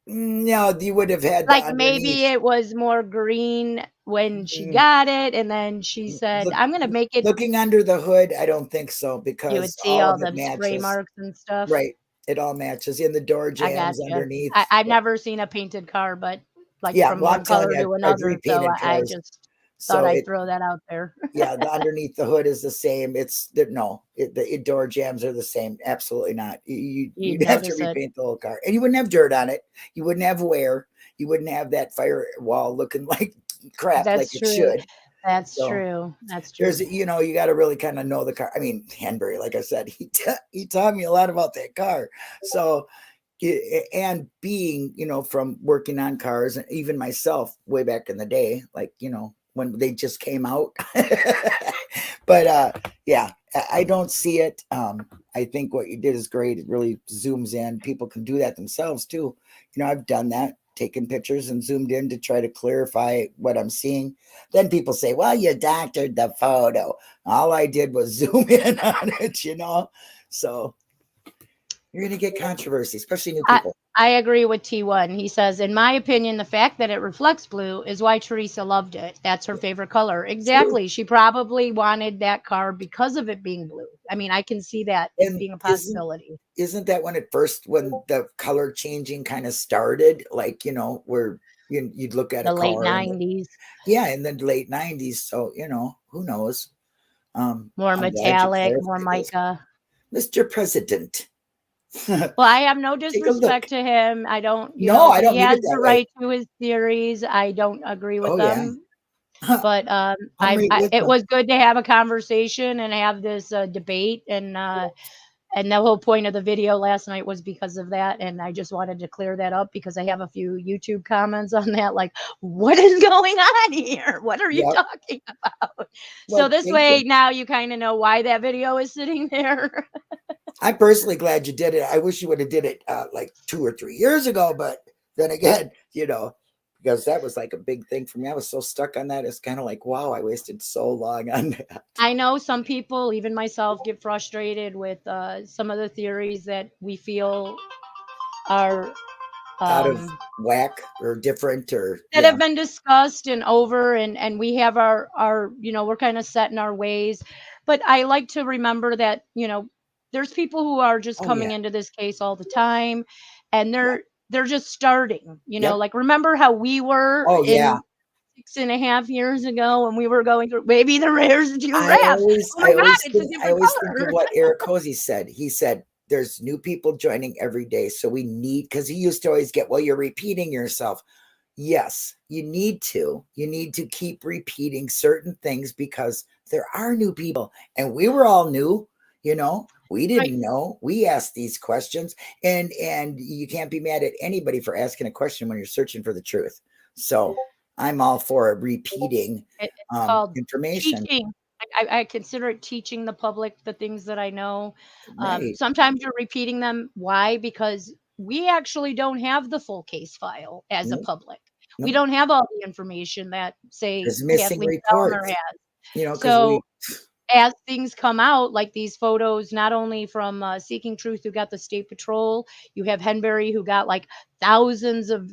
No, you would have had the Like maybe underneath. it was more green when she Mm, got it, and then she said, Look, "I'm gonna make it." looking under the hood, I don't think so You would because see all all of it the spray matches. marks and stuff. Right. It all matches in the door I jambs gotcha. underneath. I've never seen a painted car, but like Yeah, from well, I'm one telling color you, to I've another, so repainted I cars. just thought So I'd it, throw that out there. yeah, the underneath the hood is the same. The door jambs are the same. Absolutely not. You'd You'd have to notice it. repaint the whole car, and you wouldn't have dirt on it. You wouldn't have wear. You wouldn't have that firewall looking like crap like That's it true. should. That's So true. That's there's, true. you got to really kind of know the car. I mean, Henbury, like I said, he taught me a lot about that car. So and being, from working on cars, and even myself way back in the day, like, when they just came out. But yeah, I don't see it. I think what you did is great. It really zooms in. People can do that themselves too. I've done that, taken pictures and zoomed in to try to clarify what I'm seeing. Then people say, well, you doctored the photo. All I did was zoom in on it. So you're going to get controversy, especially new I people. I agree with T1. He says, in my opinion, the fact that it reflects blue is why Teresa loved it. That's her favorite color. True. Exactly. She probably wanted that car because of it being blue. I mean, I can see that And being a isn't possibility. isn't that when the color changing kind of started? Like, where you'd look at a The late car and 90s, yeah, in the late 90s. So, who knows? more I'm glad you metallic, more clarified this. mica. Mr. President. Well, I have no Take a look. disrespect to him. I don't, No, I don't he mean has it the that way. right to his theories. I don't agree with Oh yeah. them. But I'm right with it them. was good to have a conversation and have this debate, and the whole point of the video last night was because of that. And I just wanted to clear that up because I have a few YouTube comments on that, like, what is going on here? What are you Yep. talking about? So Well, this thank you. way, now you kind of know why that video is sitting there. I'm personally glad you did it. I wish you would have did it like 2 or 3 years ago, but then again, because that was like a big thing for me. I was so stuck on that. It's kind of like, wow, I wasted so long on that. I know some people, even myself, get frustrated with some of the theories that we feel are Out of um, whack or different or that yeah. have been discussed and over, and we have our we're kind of set in our ways. But I like to remember that there's people who are just Oh yeah. coming into this case all the time, and Yep. they're just starting, Yep. like, remember how we were Oh yeah. in 6.5 years ago when we were going through maybe the rares I giraffe. always Oh my I god, always it's a think I different always think of color. what Eric Cozy said. He said there's new people joining every day. So we need, because he used to always get, well, you're repeating yourself. Yes, you need to. You need to keep repeating certain things because there are new people and we were all new. We Right. didn't know. We asked these questions, and you can't be mad at anybody for asking a question when you're searching for the truth. So I'm all for repeating It's called information. teaching. I consider it teaching the public the things that I know. Right. Sometimes you're repeating them. Why? Because we actually don't have the full case file as a Nope. public. We Nope. don't have all the information that, say, There's missing Kathleen Downer reports, has. because So as things come out, like these photos, not only from Seeking Truth, who got the State Patrol, you have Henbury, who got like thousands of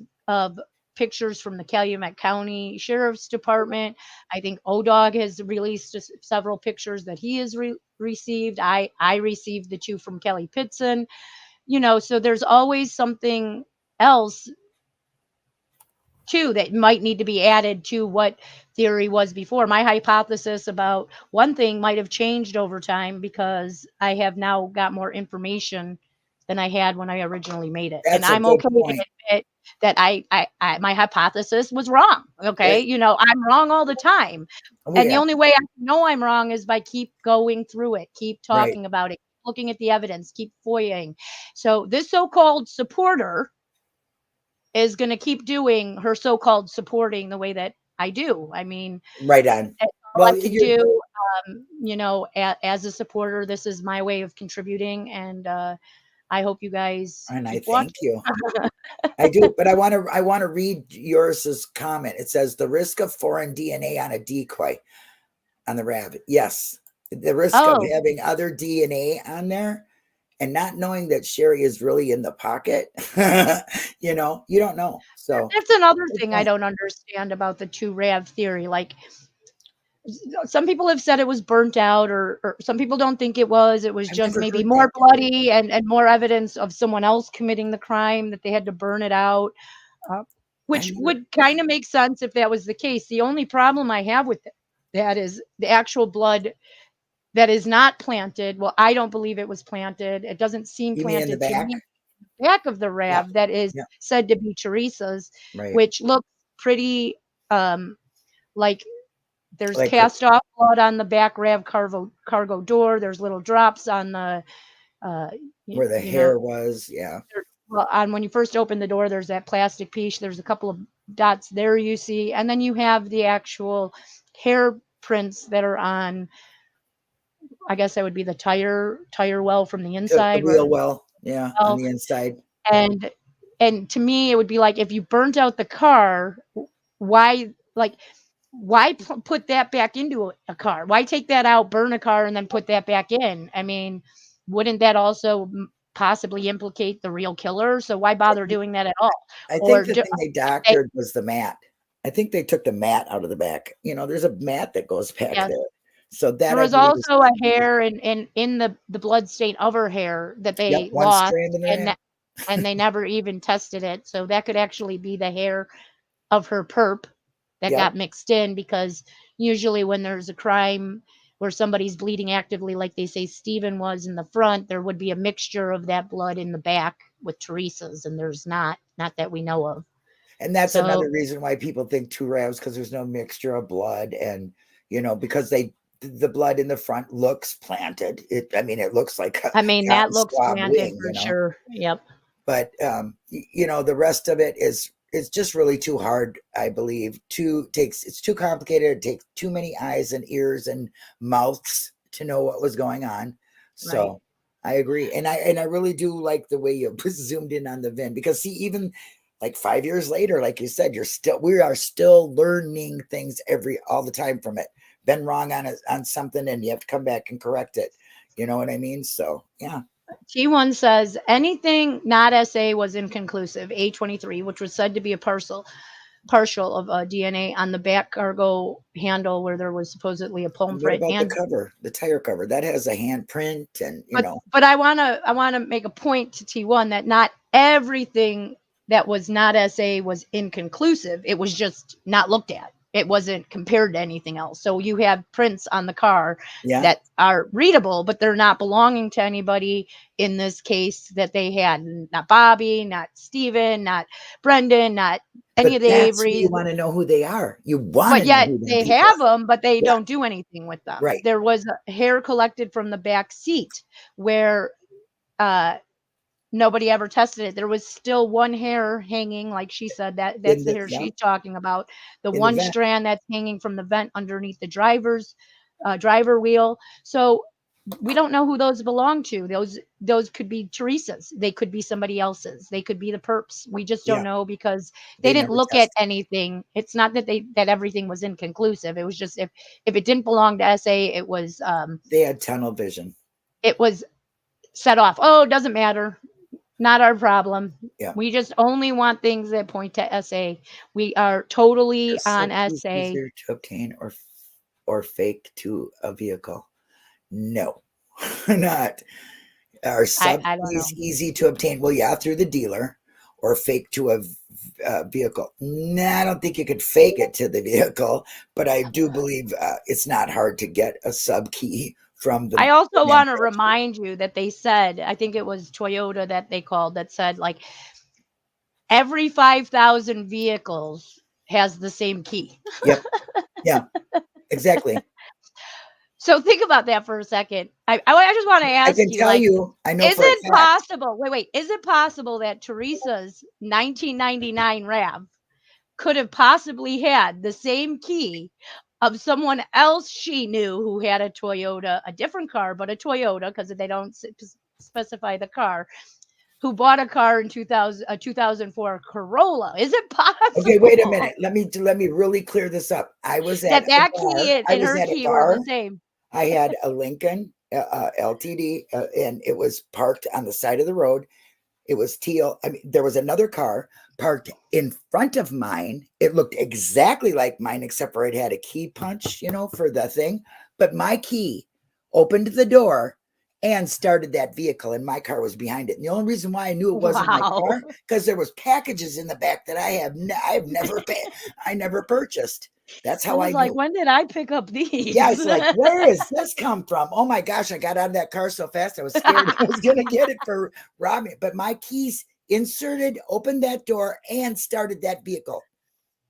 pictures from the Calumet County Sheriff's Department. I think ODOG has released several pictures that he has received. I received the two from Kelly Pitson. So there's always something else too that might need to be added to what theory was before. My hypothesis about one thing might have changed over time because I have now got more information than I had when I originally made it. And that's a I'm good okay to point. admit that I my hypothesis was wrong. Okay. Right. I'm wrong all the time. Oh And the yeah. only way I know I'm wrong is by keep going through it, keep Right. talking about it, looking at the evidence, keep foiling. So this so-called supporter is going to keep doing her so-called supporting the way that I do. I mean, Right on. that's all I Well, can you're do. As a supporter, this is my way of contributing, and I hope you guys and I keep thank watching. you. I do, but I want to read yours comment. It says the risk of foreign DNA on a decoy on the rabbit. Yes. The risk of Oh, having other DNA on there. and not knowing that Sherry is really in the pocket, you don't know. So That's another good thing I point. don't understand about the 2 Rav theory. Like, some people have said it was burnt out, or some people don't think it was. It was I've just never maybe heard that more theory. bloody and more evidence of someone else committing the crime that they had to burn it out, uh, I've which never. would kind of make sense if that was the case. The only problem I have with that is the actual blood that is not planted. Well, I don't believe it was planted. It doesn't seem You mean in the planted to back? me. Back of the Yep. Rav that is Yep. said to be Teresa's, Right. which looks pretty like there's Like her, cast off blood on the back Rav cargo door. There's little drops on the uh you, where the you know hair was. Yeah. well, on when you first open the door, there's that plastic piece. There's a couple of dots there you see, and then you have the actual hair prints that are on. I guess that would be the tire well from the The inside, wheel where well. Yeah. On well, the inside. and and to me, it would be like if you burnt out the car, why like why put that back into a car? Why take that out, burn a car, and then put that back in? I mean, wouldn't that also possibly implicate the real killer? So why I bother think, doing that at all? I Or think the thing they they, doctored was the mat. I think they took the mat out of the back. There's a mat that goes back yes, there. So that there I was believe is also a hair in the blood stain of her hair that yep, they one lost, strand in their and hair. and they never even tested it. So that could actually be the hair of her perp that Yep. got mixed in, because usually when there's a crime where somebody's bleeding actively, like they say Stephen was in the front, there would be a mixture of that blood in the back with Teresa's, and there's not that we know of. And that's So another reason why people think two rams because there's no mixture of blood and because the blood in the front looks planted. It looks like a I mean that cotton looks swab planted wing, for sure. Yep. but the rest of it is just really too hard, I believe. It's too complicated. It takes too many eyes and ears and mouths to know what was going on. Right. So I agree, and I really do like the way you zoomed in on the VIN, because see, even like 5 years later, like you said, we are still learning things all the time from it. Been wrong on something, and you have to come back and correct it. You know what I mean? So yeah. T1 says anything not SA was inconclusive. A23, which was said to be a partial of DNA on the back cargo handle where there was supposedly a palm And what print, about the and cover, the tire cover? That has a handprint, and but I want to make a point to T1 that not everything that was not SA was inconclusive. It was just not looked at. It wasn't compared to anything else. So you have prints on the car yeah. that are readable, but they're not belonging to anybody in this case that they had. Not Bobby, not Steven, not Brendan, not any But of the that's who you Averys. want to know who they are. You want But to know yet who them they people have are. them, but they Yeah, don't do anything with them. right. There was hair collected from the back seat where uh, nobody ever tested it. There was still one hair hanging, like she said, that's In the the hair yeah, she's talking about. The in the one vent. strand that's hanging from the vent underneath the driver wheel. So we don't know who those belong to. Those could be Teresa's. They could be somebody else's. They could be the perps. We just don't Yeah, know because they they didn't never look at test. anything. It's not that everything was inconclusive. It was just if it didn't belong to SA, They had tunnel vision. it was set off. Oh, it doesn't matter. Not our problem. Yeah, We just only want things that point to SA. We are totally are on sub keys SA. easier to obtain or fake to a vehicle? No, not. Are sub I don't know. keys easy to obtain? Well, yeah, through the dealer, or fake to a vehicle. Nah, I don't think you could fake it to the vehicle, but I do believe it's not hard to get a sub key from the I also want to manufacturer. remind you that they said, I think it was Toyota that they called that said like every 5,000 vehicles has the same key. Yep. Yeah, exactly. So think about that for a second. I just want to I ask can you, tell like, you, I know is for a it fact. possible? Wait. Is it possible that Teresa's 1999 Rav could have possibly had the same key of someone else she knew who had a Toyota, a different car, but a Toyota, because they don't specify the car, who bought a car in 2000, a 2004 Corolla? Is it Okay, wait a possible minute. Let me really clear this up. I was at that a that key bar. I and was her at a key were bar. the same? I had a Lincoln LTD, and it was parked on the side of the road. It was teal. I mean, there was another car parked in front of mine. It looked exactly like mine, except for it had a key punch, for the thing. But my key opened the door and started that vehicle, and my car was behind it. And the only reason why I knew it wasn't my Wow. car, because there was packages in the back that I have never I never purchased. That's I how was I like, knew. when did I pick up Yeah, these? it's like, where is this come from? Oh my gosh, I got out of that car so fast I was scared I was gonna get it for robbing. But my keys inserted, opened that door, and started that vehicle.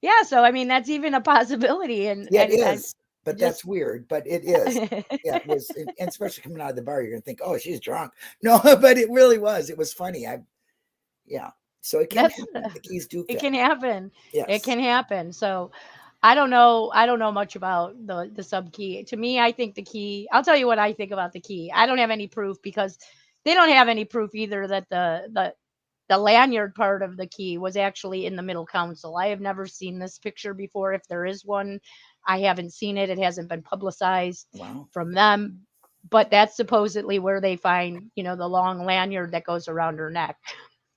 Yeah, so I mean that's even a possibility, and Yeah, it and is, but that's just weird. But it is. Yeah, it was, and especially coming out of the bar, you're gonna think, oh, she's drunk. No, but it really was. It was funny. Yeah. So it can that's happen. The keys do it fit. can happen. It Yes. can happen. So I don't know much about the sub key. To me, I think the key, I'll tell you what I think about the key. I don't have any proof because they don't have any proof either that the lanyard part of the key was actually in the middle console. I have never seen this picture before. If there is one, I haven't seen it. It hasn't been publicized Wow. from them. But that's supposedly where they find, the long lanyard that goes around her neck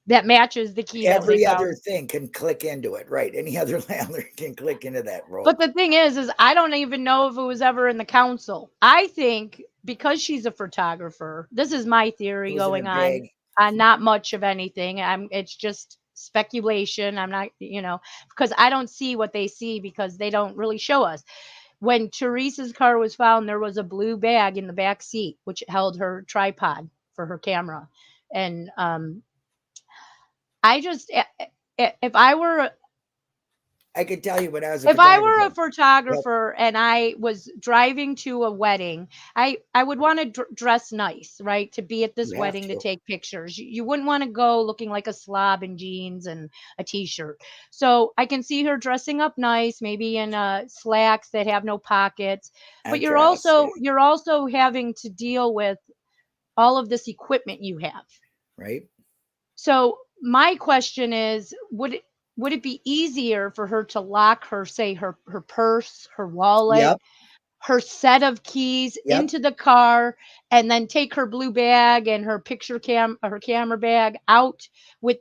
that matches the key that they Every other found. thing can click into it, right? Any other landlord can click into that But rope. the thing is I don't even know if it was ever in the council. I think because she's a photographer, this is my It theory was in her going bag. on not much of anything. It's just speculation. I'm not, because I don't see what they see because they don't really show us. When Teresa's car was found, there was a blue bag in the back seat which held her tripod for her camera. And I just if I were I could tell you when I was a if I were a photographer. Yep, photographer and I was driving to a wedding, I would want to dress nice, right? To be at this you have wedding to to. take pictures. You wouldn't want to go looking like a slob in jeans and a t-shirt. So I can see her dressing up nice, maybe in slacks that have no pockets. A But you're dress, yeah, also you're also having to deal with all of this equipment you have. right? So my question is, would it be easier for her to lock her, say her purse, her wallet, Yep, her set of keys yep. into the car, and then take her blue bag and her her camera bag out with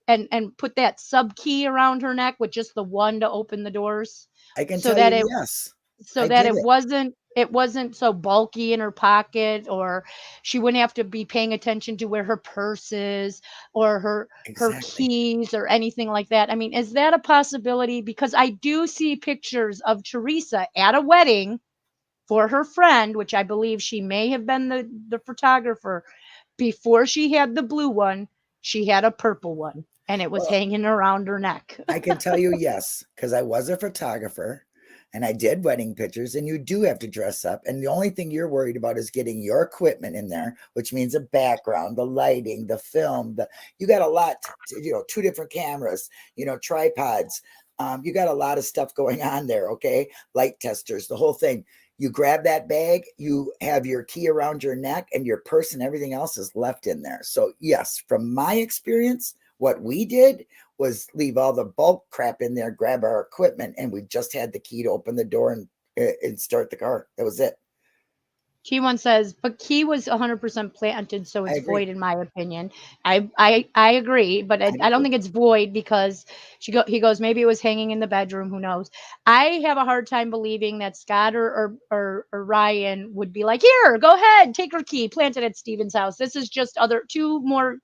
and put that sub key around her neck with just the one to open the doors, I can so tell that you, it yes, so I that did it it. wasn't so bulky in her pocket, or she wouldn't have to be paying attention to where her purse is, or her Exactly. keys or anything like that. I mean, is that a possibility? Because I do see pictures of Teresa at a wedding for her friend, which I believe she may have been the photographer. Before she had the blue one, she had a purple one, and it was Well, hanging around her neck. I can tell you, yes, because I was a photographer and I did wedding pictures, and you do have to dress up. And the only thing you're worried about is getting your equipment in there, which means the background, the lighting, the film. You got a lot, two different cameras, tripods. You got a lot of stuff going on there. Okay, light testers, the whole thing. You grab that bag, you have your key around your neck, and your purse and everything else is left in there. So yes, from my experience, what we did was leave all the bulk crap in there, grab our equipment, and we just had the key to open the door and start the car. That was it. Key one says, but Key was 100% planted, so I it's agree. void in my opinion. I agree, but I I do don't too. think it's void because he goes, maybe it was hanging in the bedroom. Who knows? I have a hard time believing that Scott or Ryan would be like, here, go ahead, take her key, plant it at Steven's house. This is just other two more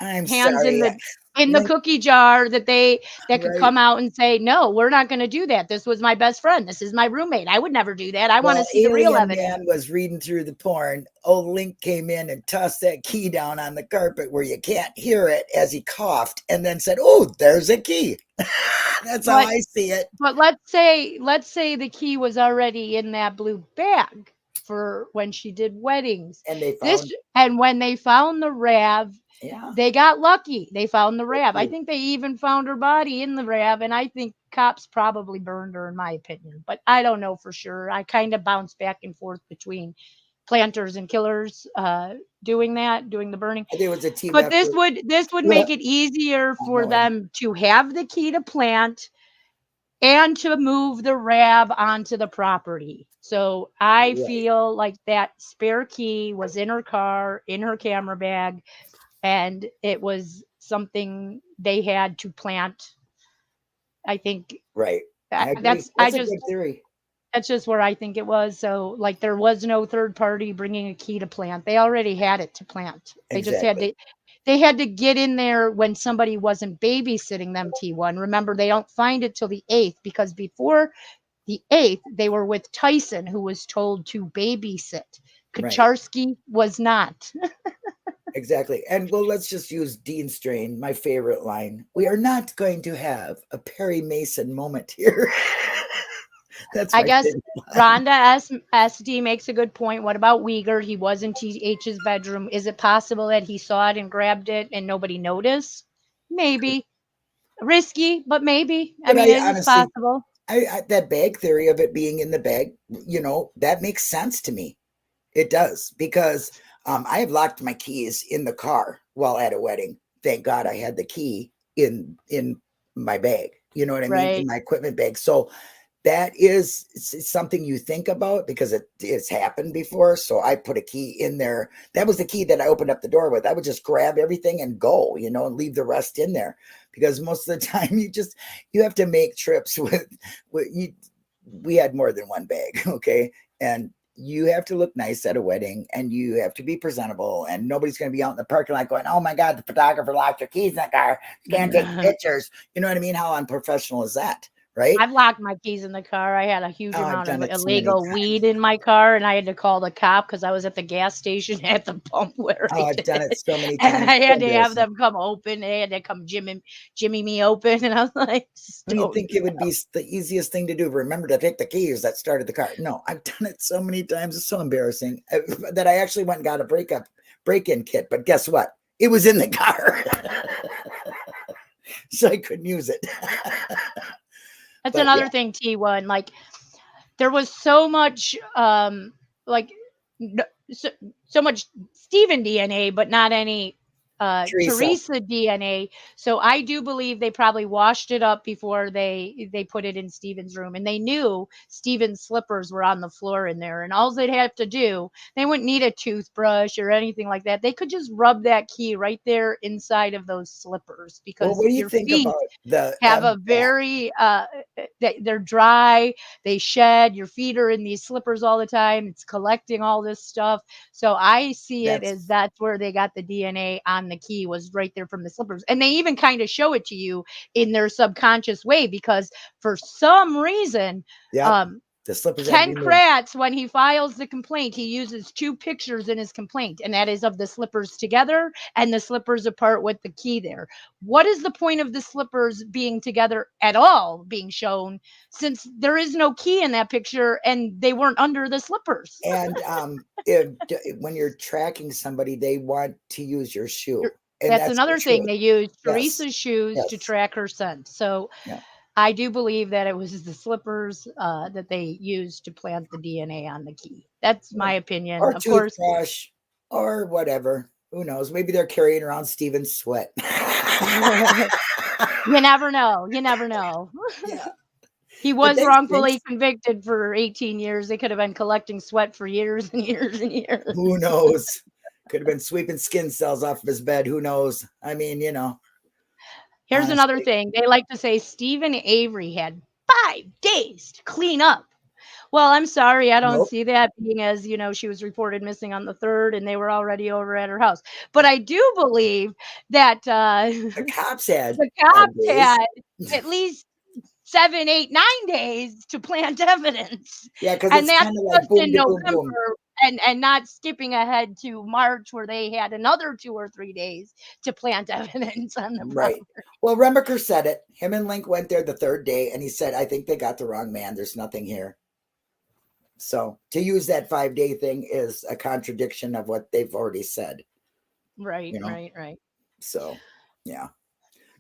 I'm hands sorry. in the Link, cookie jar that could right. come out and say, no, we're not going to do that. This was my best friend. This is my roommate. I would never do that. I want to Well, see the real Alien evidence. Man was reading through the porn. Old Link came in and tossed that key down on the carpet where you can't hear it as he coughed and then said, oh, there's a key. That's how But I see it. But let's say the key was already in that blue bag for when she did weddings. And they This found, and when they found the Rav, yeah, they got lucky. They found the thank Rav. I you. think they even found her body in the Rav, and I think cops probably burned her, in my opinion. But I don't know for sure. I kind of bounce back and forth between planters and killers doing the burning. I think it was a team But this effort. would this would I make it easier for know. And them to have the key to plant, and to move the RAV onto the property. So I Right. feel like that spare key was in her car, in her camera bag, and it was something they had to plant. I think Right. I agree. that's That's a good theory. that's just where I think it was. So like there was no third party bringing a key to plant. They already had it to plant. Exactly. They had to get in there when somebody wasn't babysitting them, T1. Remember, they don't find it till the 8th because before the 8th, they were with Tyson, who was told to babysit. Right. Kacharski was not. Exactly. And well, let's just use Dean Strain, my favorite line. We are not going to have a Perry Mason moment here. That's I my guess favorite line. Rhonda SD makes a good point. What about Uyghur? He was in TH's bedroom. Is it possible that he saw it and grabbed it and nobody noticed? Maybe. Risky, but maybe. I But mean, I it is honestly, possible. that bag theory of it being in the bag, that makes sense to me. It does because I have locked my keys in the car while at a wedding. Thank God I had the key in my bag. You know what I mean? In Right. my equipment bag. So that is something you think about because it's happened before. So I put a key in there. That was the key that I opened up the door with. I would just grab everything and go, and leave the rest in there because most of the time you have to make trips with you. We had more than one bag, okay, and you have to look nice at a wedding and you have to be presentable and nobody's going to be out in the parking lot going, oh my God, the photographer locked their keys in the car. You can't take pictures. You know what I mean? How unprofessional is that? Right? I've locked my keys in the car. I had a huge Oh, I've amount done of it so many illegal times. weed in my car, and I had to call the cop because I was at the gas station at the pump where Oh, I I've did done it it. so many And times. I So had to have embarrassing. them come open. They had to come jimmy me open, and I was like, When you stone. think it would be the easiest thing to do, remember to take the keys that started the car. No, I've done it so many times. It's so embarrassing that I actually went and got a break-in kit. But guess what? It was in the car. So I couldn't use it. That's But yeah, another thing, T1. Like there was so much like so, so much Steven DNA, but not any Teresa. Teresa DNA. So I do believe they probably washed it up before they put it in Steven's room, and they knew Steven's slippers were on the floor in there, and all they'd have to do, they wouldn't need a toothbrush or anything like that. They could just rub that key right there inside of those slippers Well, because what do you your think feet about the have a back? very they're dry, they shed, your feet are in these slippers all the time, it's collecting all this stuff. So I see it That's as that's where they got the DNA on the key, was right there from the slippers, and they even kind of show it to you in their subconscious way because for some reason yep. um The slippers had to Ken be moved. Kratz, when he files the complaint, he uses two pictures in his complaint, and that is of the slippers together and the slippers apart with the key there. What is the point of the slippers being together at all being shown since there is no key in that picture and they weren't under the slippers? And if when you're tracking somebody, they want to use your shoe, and That's that's the another thing. truth. They used Yes. Teresa's shoes to Yes. track her scent. So Yeah. I do believe that it was the slippers that they used to plant the DNA on the key. That's Yeah. my opinion. Or Of course, toothbrush, or whatever. Who knows? Maybe they're carrying around Steven's sweat. you never know. You never know. Yeah. He But was thanks, wrongfully Jinx. convicted for 18 years. They could have been collecting sweat for years and years and Who years. knows? Could have been sweeping skin cells off of his bed. Who knows? I mean, Here's another honestly. thing. They like to say Stephen Avery had 5 days to clean up. Well, I'm sorry, I don't Nope. see that, being as, she was reported missing on the 3rd and they were already over at her house. But I do believe that The cops had the 5 cops days. had at least 7, 8, 9 days to plant evidence. Yeah, because And it's that's kind of like just boom, in de boom, boom. November, and not skipping ahead to March where they had another 2 or 3 days to plant evidence on the Right. property. Well, Remaker said it. Him and Link went there the third day, and he said, I think they got the wrong man. There's nothing here. So to use that 5 day thing is a contradiction of what they've already said, Right, you know? right, right. So, yeah.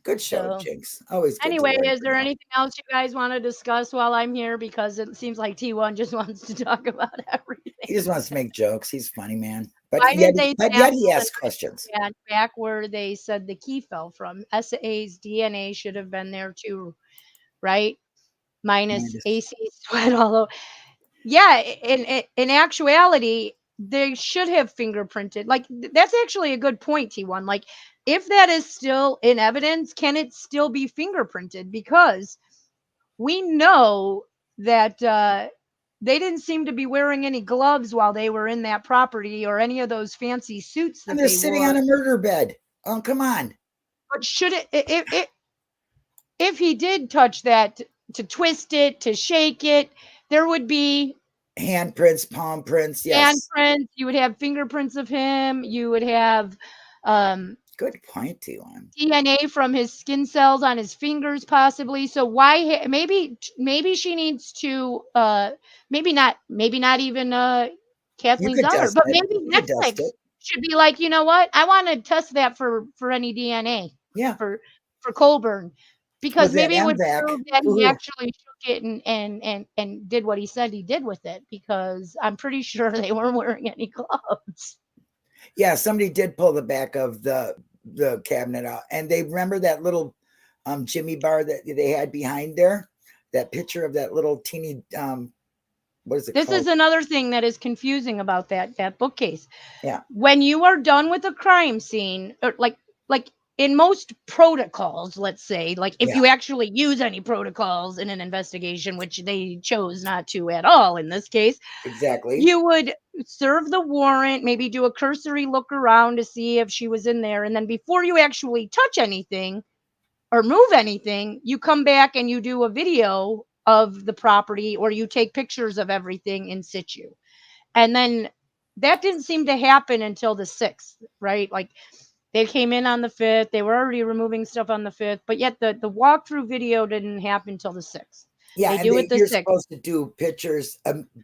Good show, So, Jinx. Always good to anyway, learn is from there you. anything else you guys wanna discuss while I'm here? Because it seems like T1 just wants to talk about everything. He just wants to make jokes. He's funny, man. Why did they But yet he sample the asks questions. pad back where they said the key fell from? SA's DNA should have been there too, right? minus Minus. AC sweat all over. Yeah, in actuality, they should have fingerprinted. Like that's actually a good point, T1. Like if that is still in evidence, can it still be fingerprinted? Because we know that they didn't seem to be wearing any gloves while they were in that property or any of those fancy suits And that they're they sitting on wore. a murder bed. Oh, come on. But should if he did touch that to twist it, to shake it, there would be Handprints, palm prints. Yes. handprints, you would have fingerprints of him, you would have Good point, T1. DNA from his skin cells on his fingers, possibly. So why? Maybe she needs to. Maybe not even You Kathleen's could daughter, dust but it. maybe You could dust Netflix it. should be like, you know what? I want to test that for any DNA Yeah. for Colburn, because With that maybe it would MVAC. prove that he Woohoo. actually shook it and did what he said he did with it. Because I'm pretty sure they weren't wearing any gloves. Yeah, somebody did pull the back of the cabinet out. And they remember that little Jimmy bar that they had behind there? That picture of that little teeny what is it This called? is another thing that is confusing about that bookcase. Yeah. When you are done with a crime scene, or like in most protocols, let's say, like if Yeah. you actually use any protocols in an investigation, which they chose not to at all in this case, Exactly. you would serve the warrant, maybe do a cursory look around to see if she was in there, and then before you actually touch anything or move anything, you come back and you do a video of the property, or you take pictures of everything in situ. And then that didn't seem to happen until the 6th, right? Like they came in on the 5th, they were already removing stuff on the 5th, but yet the walkthrough video didn't happen until the 6th. Yeah, They and do it the you're 6th. supposed to do pictures.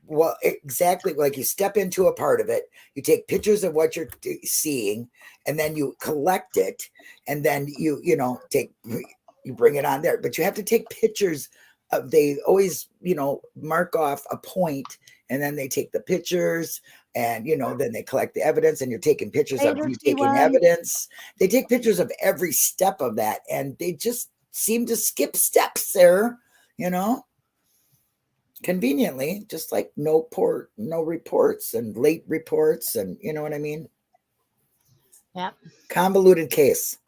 Well, exactly, like you step into a part of it, you take pictures of what you're seeing, and then you collect it, and then you bring it on there. But you have to take pictures of. They always mark off a point, and then they take the pictures, and then they collect the evidence, and you're taking pictures of Later, you taking T1. evidence. They take pictures of every step of that, and they just seem to skip steps there. You know, conveniently, just like no reports and late reports, and you know what I mean. Yeah, Convoluted case,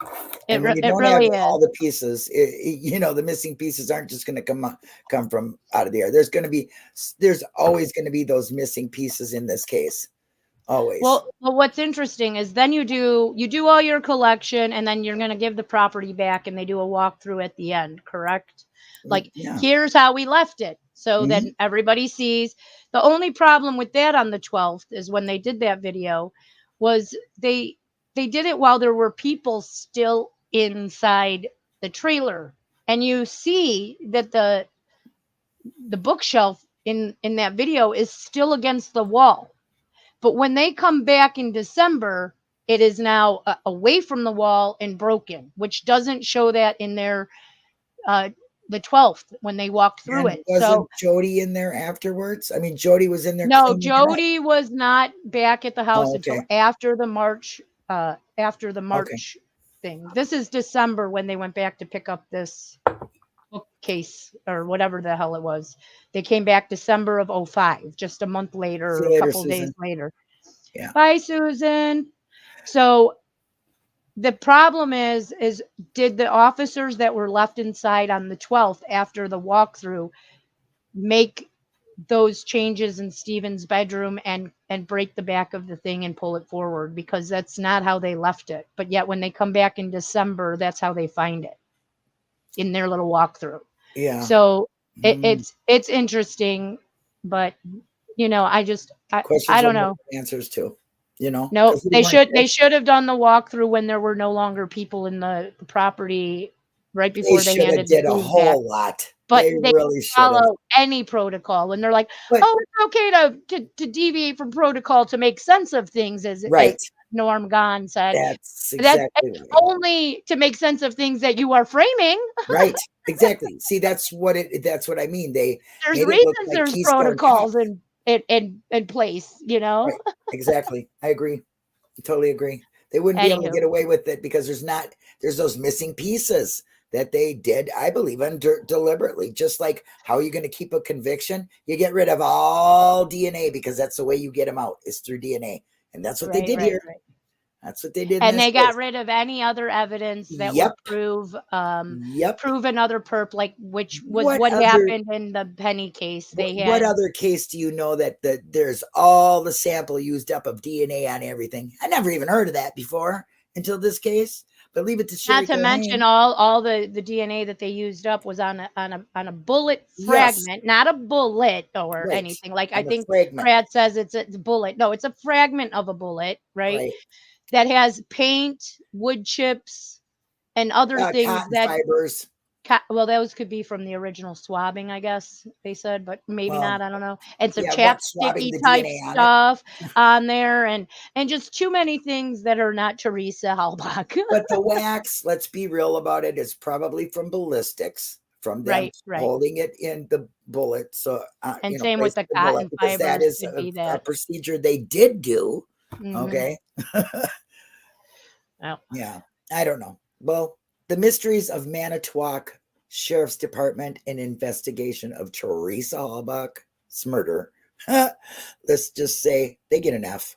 and when you it don't have really is. all the pieces, the missing pieces aren't just going to come from out of the air. There's always going to be those missing pieces in this case, always. Well, what's interesting is then you do all your collection, and then you're going to give the property back, and they do a walkthrough at the end, correct? Like, Yeah. here's how we left it, so that everybody sees. The only problem with that on the 12th is when they did that video was they did it while there were people still inside the trailer, and you see that the bookshelf in that video is still against the wall. But when they come back in December, it is now away from the wall and broken, which doesn't show that in their the 12th when they walked through And it. So wasn't Jody in there afterwards? I mean, Jody was in there no, cleaning it up. Jody was not back at the house Oh, until okay. after the March Okay. thing. This is December when they went back to pick up this bookcase or whatever the hell it was. They came back December of 05, just a month later, See or you a later, couple days Susan. later. Yeah. Bye, Susan. So the problem is did the officers that were left inside on the 12th after the walkthrough make those changes in Steven's bedroom and break the back of the thing and pull it forward? Because that's not how they left it. But yet when they come back in December, that's how they find it in their little walkthrough. Yeah. So it's interesting, but I Questions don't with know. no answers to, No, because we weren't there. they should have done the walkthrough when there were no longer people in the property right They before they should have handed the did a keys back. whole lot. But They they really should have. follow any protocol, and they're like, But "Oh, it's okay to deviate from protocol to make sense of things," as right, Norm Gahn said. that's That's exactly right. only to make sense of things that you are framing. Right, exactly. See, that's what I mean. They There's made it look reasons like there's Keystone protocols Cops. in place, Right, exactly. I agree. I totally agree. They wouldn't be able to Anywho, get away with it because there's those missing pieces. that they did, I believe, deliberately. Just like how you're going to keep a conviction, you get rid of all DNA because that's the way you get them out is through DNA, and that's what they Right, did right, here. right. That's what they did in And this they got case. rid of any other evidence that would Yep, yep. prove another perp, like which was What what other happened in the Penny case. They what had other case do you know that there's all the sample used up of DNA on everything? I never even heard of that before until this case. But leave it to not Sherry to mention Cohen. all the DNA that they used up was on a bullet Yes, fragment, not a bullet or right. anything. Like I On the think fragment, Brad says it's a bullet. No, it's a fragment of a bullet, right? right? That has paint, wood chips, and other things Cotton that fibers. well, those could be from the original swabbing, I guess they said, but maybe Well, not. I don't know. And some yeah, what swabbing chapsticky the type DNA on it. stuff on there, and just too many things that are not Teresa Halbach. But the wax, let's be real about it, is probably from ballistics, from them Right, right. holding it in the bullet. So, And same with placing the the bullet, cotton because that fibers is could be a that. procedure they did do. Hmm. Okay. Oh. Yeah. I don't know. Well, the mysteries of Manitowoc Sheriff's Department and investigation of Teresa Halbach's murder. Let's just say they get an F.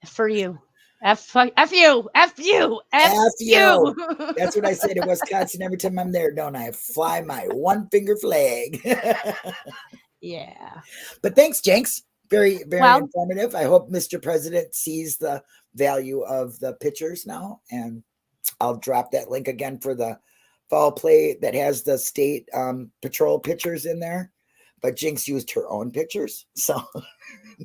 For you. F you. F you. F F you. you. That's what I say to Wisconsin every time I'm there, don't I? Fly my one finger flag. Yeah. But thanks, Jenks. Very, very Well, informative. I hope Mr. President sees the value of the pictures now. And I'll drop that link again for the foul play that has the state patrol pictures in there. But Jinx used her own pictures. So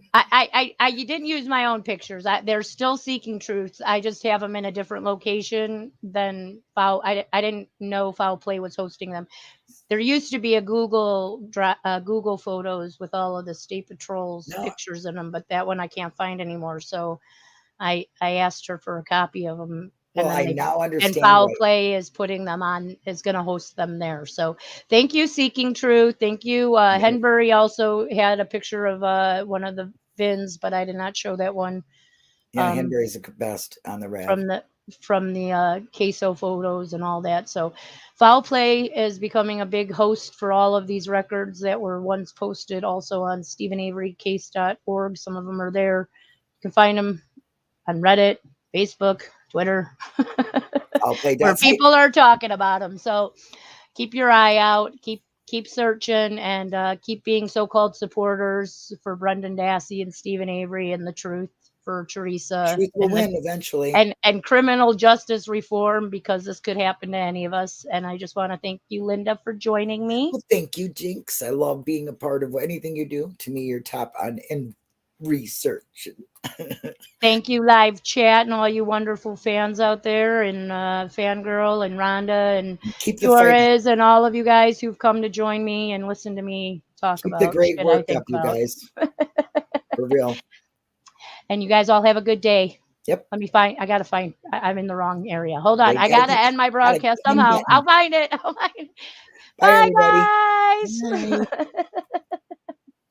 you didn't use my own pictures. They're still seeking truth. I just have them in a different location than foul. I didn't know Foul Play was hosting them. There used to be a Google Photos with all of the state patrols no, pictures in them, but that one I can't find anymore. So I asked her for a copy of them, well, and I then now and understand Foul why. Play is putting them on, is going to host them there. So thank you, Seeking Truth. Thank you. Henbury also had a picture of one of the Vins, but I did not show that one Yeah, Henbury's the best on the RAV. from the queso photos and all that. So Foul Play is becoming a big host for all of these records that were once posted also on StephenAveryCase.org. Some of them are there. You can find them on Reddit, Facebook, Twitter, I'll play where that site. people are talking about them. So keep your eye out. Keep searching, and keep being so-called supporters for Brendan Dassey and Stephen Avery and the truth for Teresa Truth will win eventually. and criminal justice reform, because this could happen to any of us. And I just want to thank you, Linda, for joining me. Well, thank you, Jinx. I love being a part of anything you do. To me, you're top on in research. Thank you, live chat, and all you wonderful fans out there, and Fangirl, and Rhonda, and Keep the fight up. Torres, and all of you guys who've come to join me and listen to me talk Keep the about great shit I work think up, you about. guys. For real. And you guys all have a good day. Yep. Let me find. I gotta find. I'm in the wrong area. Hold on. They I gotta gotta get, end my gotta broadcast get him somehow. I'll getting. find it. I'll find it. Bye, Bye, everybody. guys. Bye.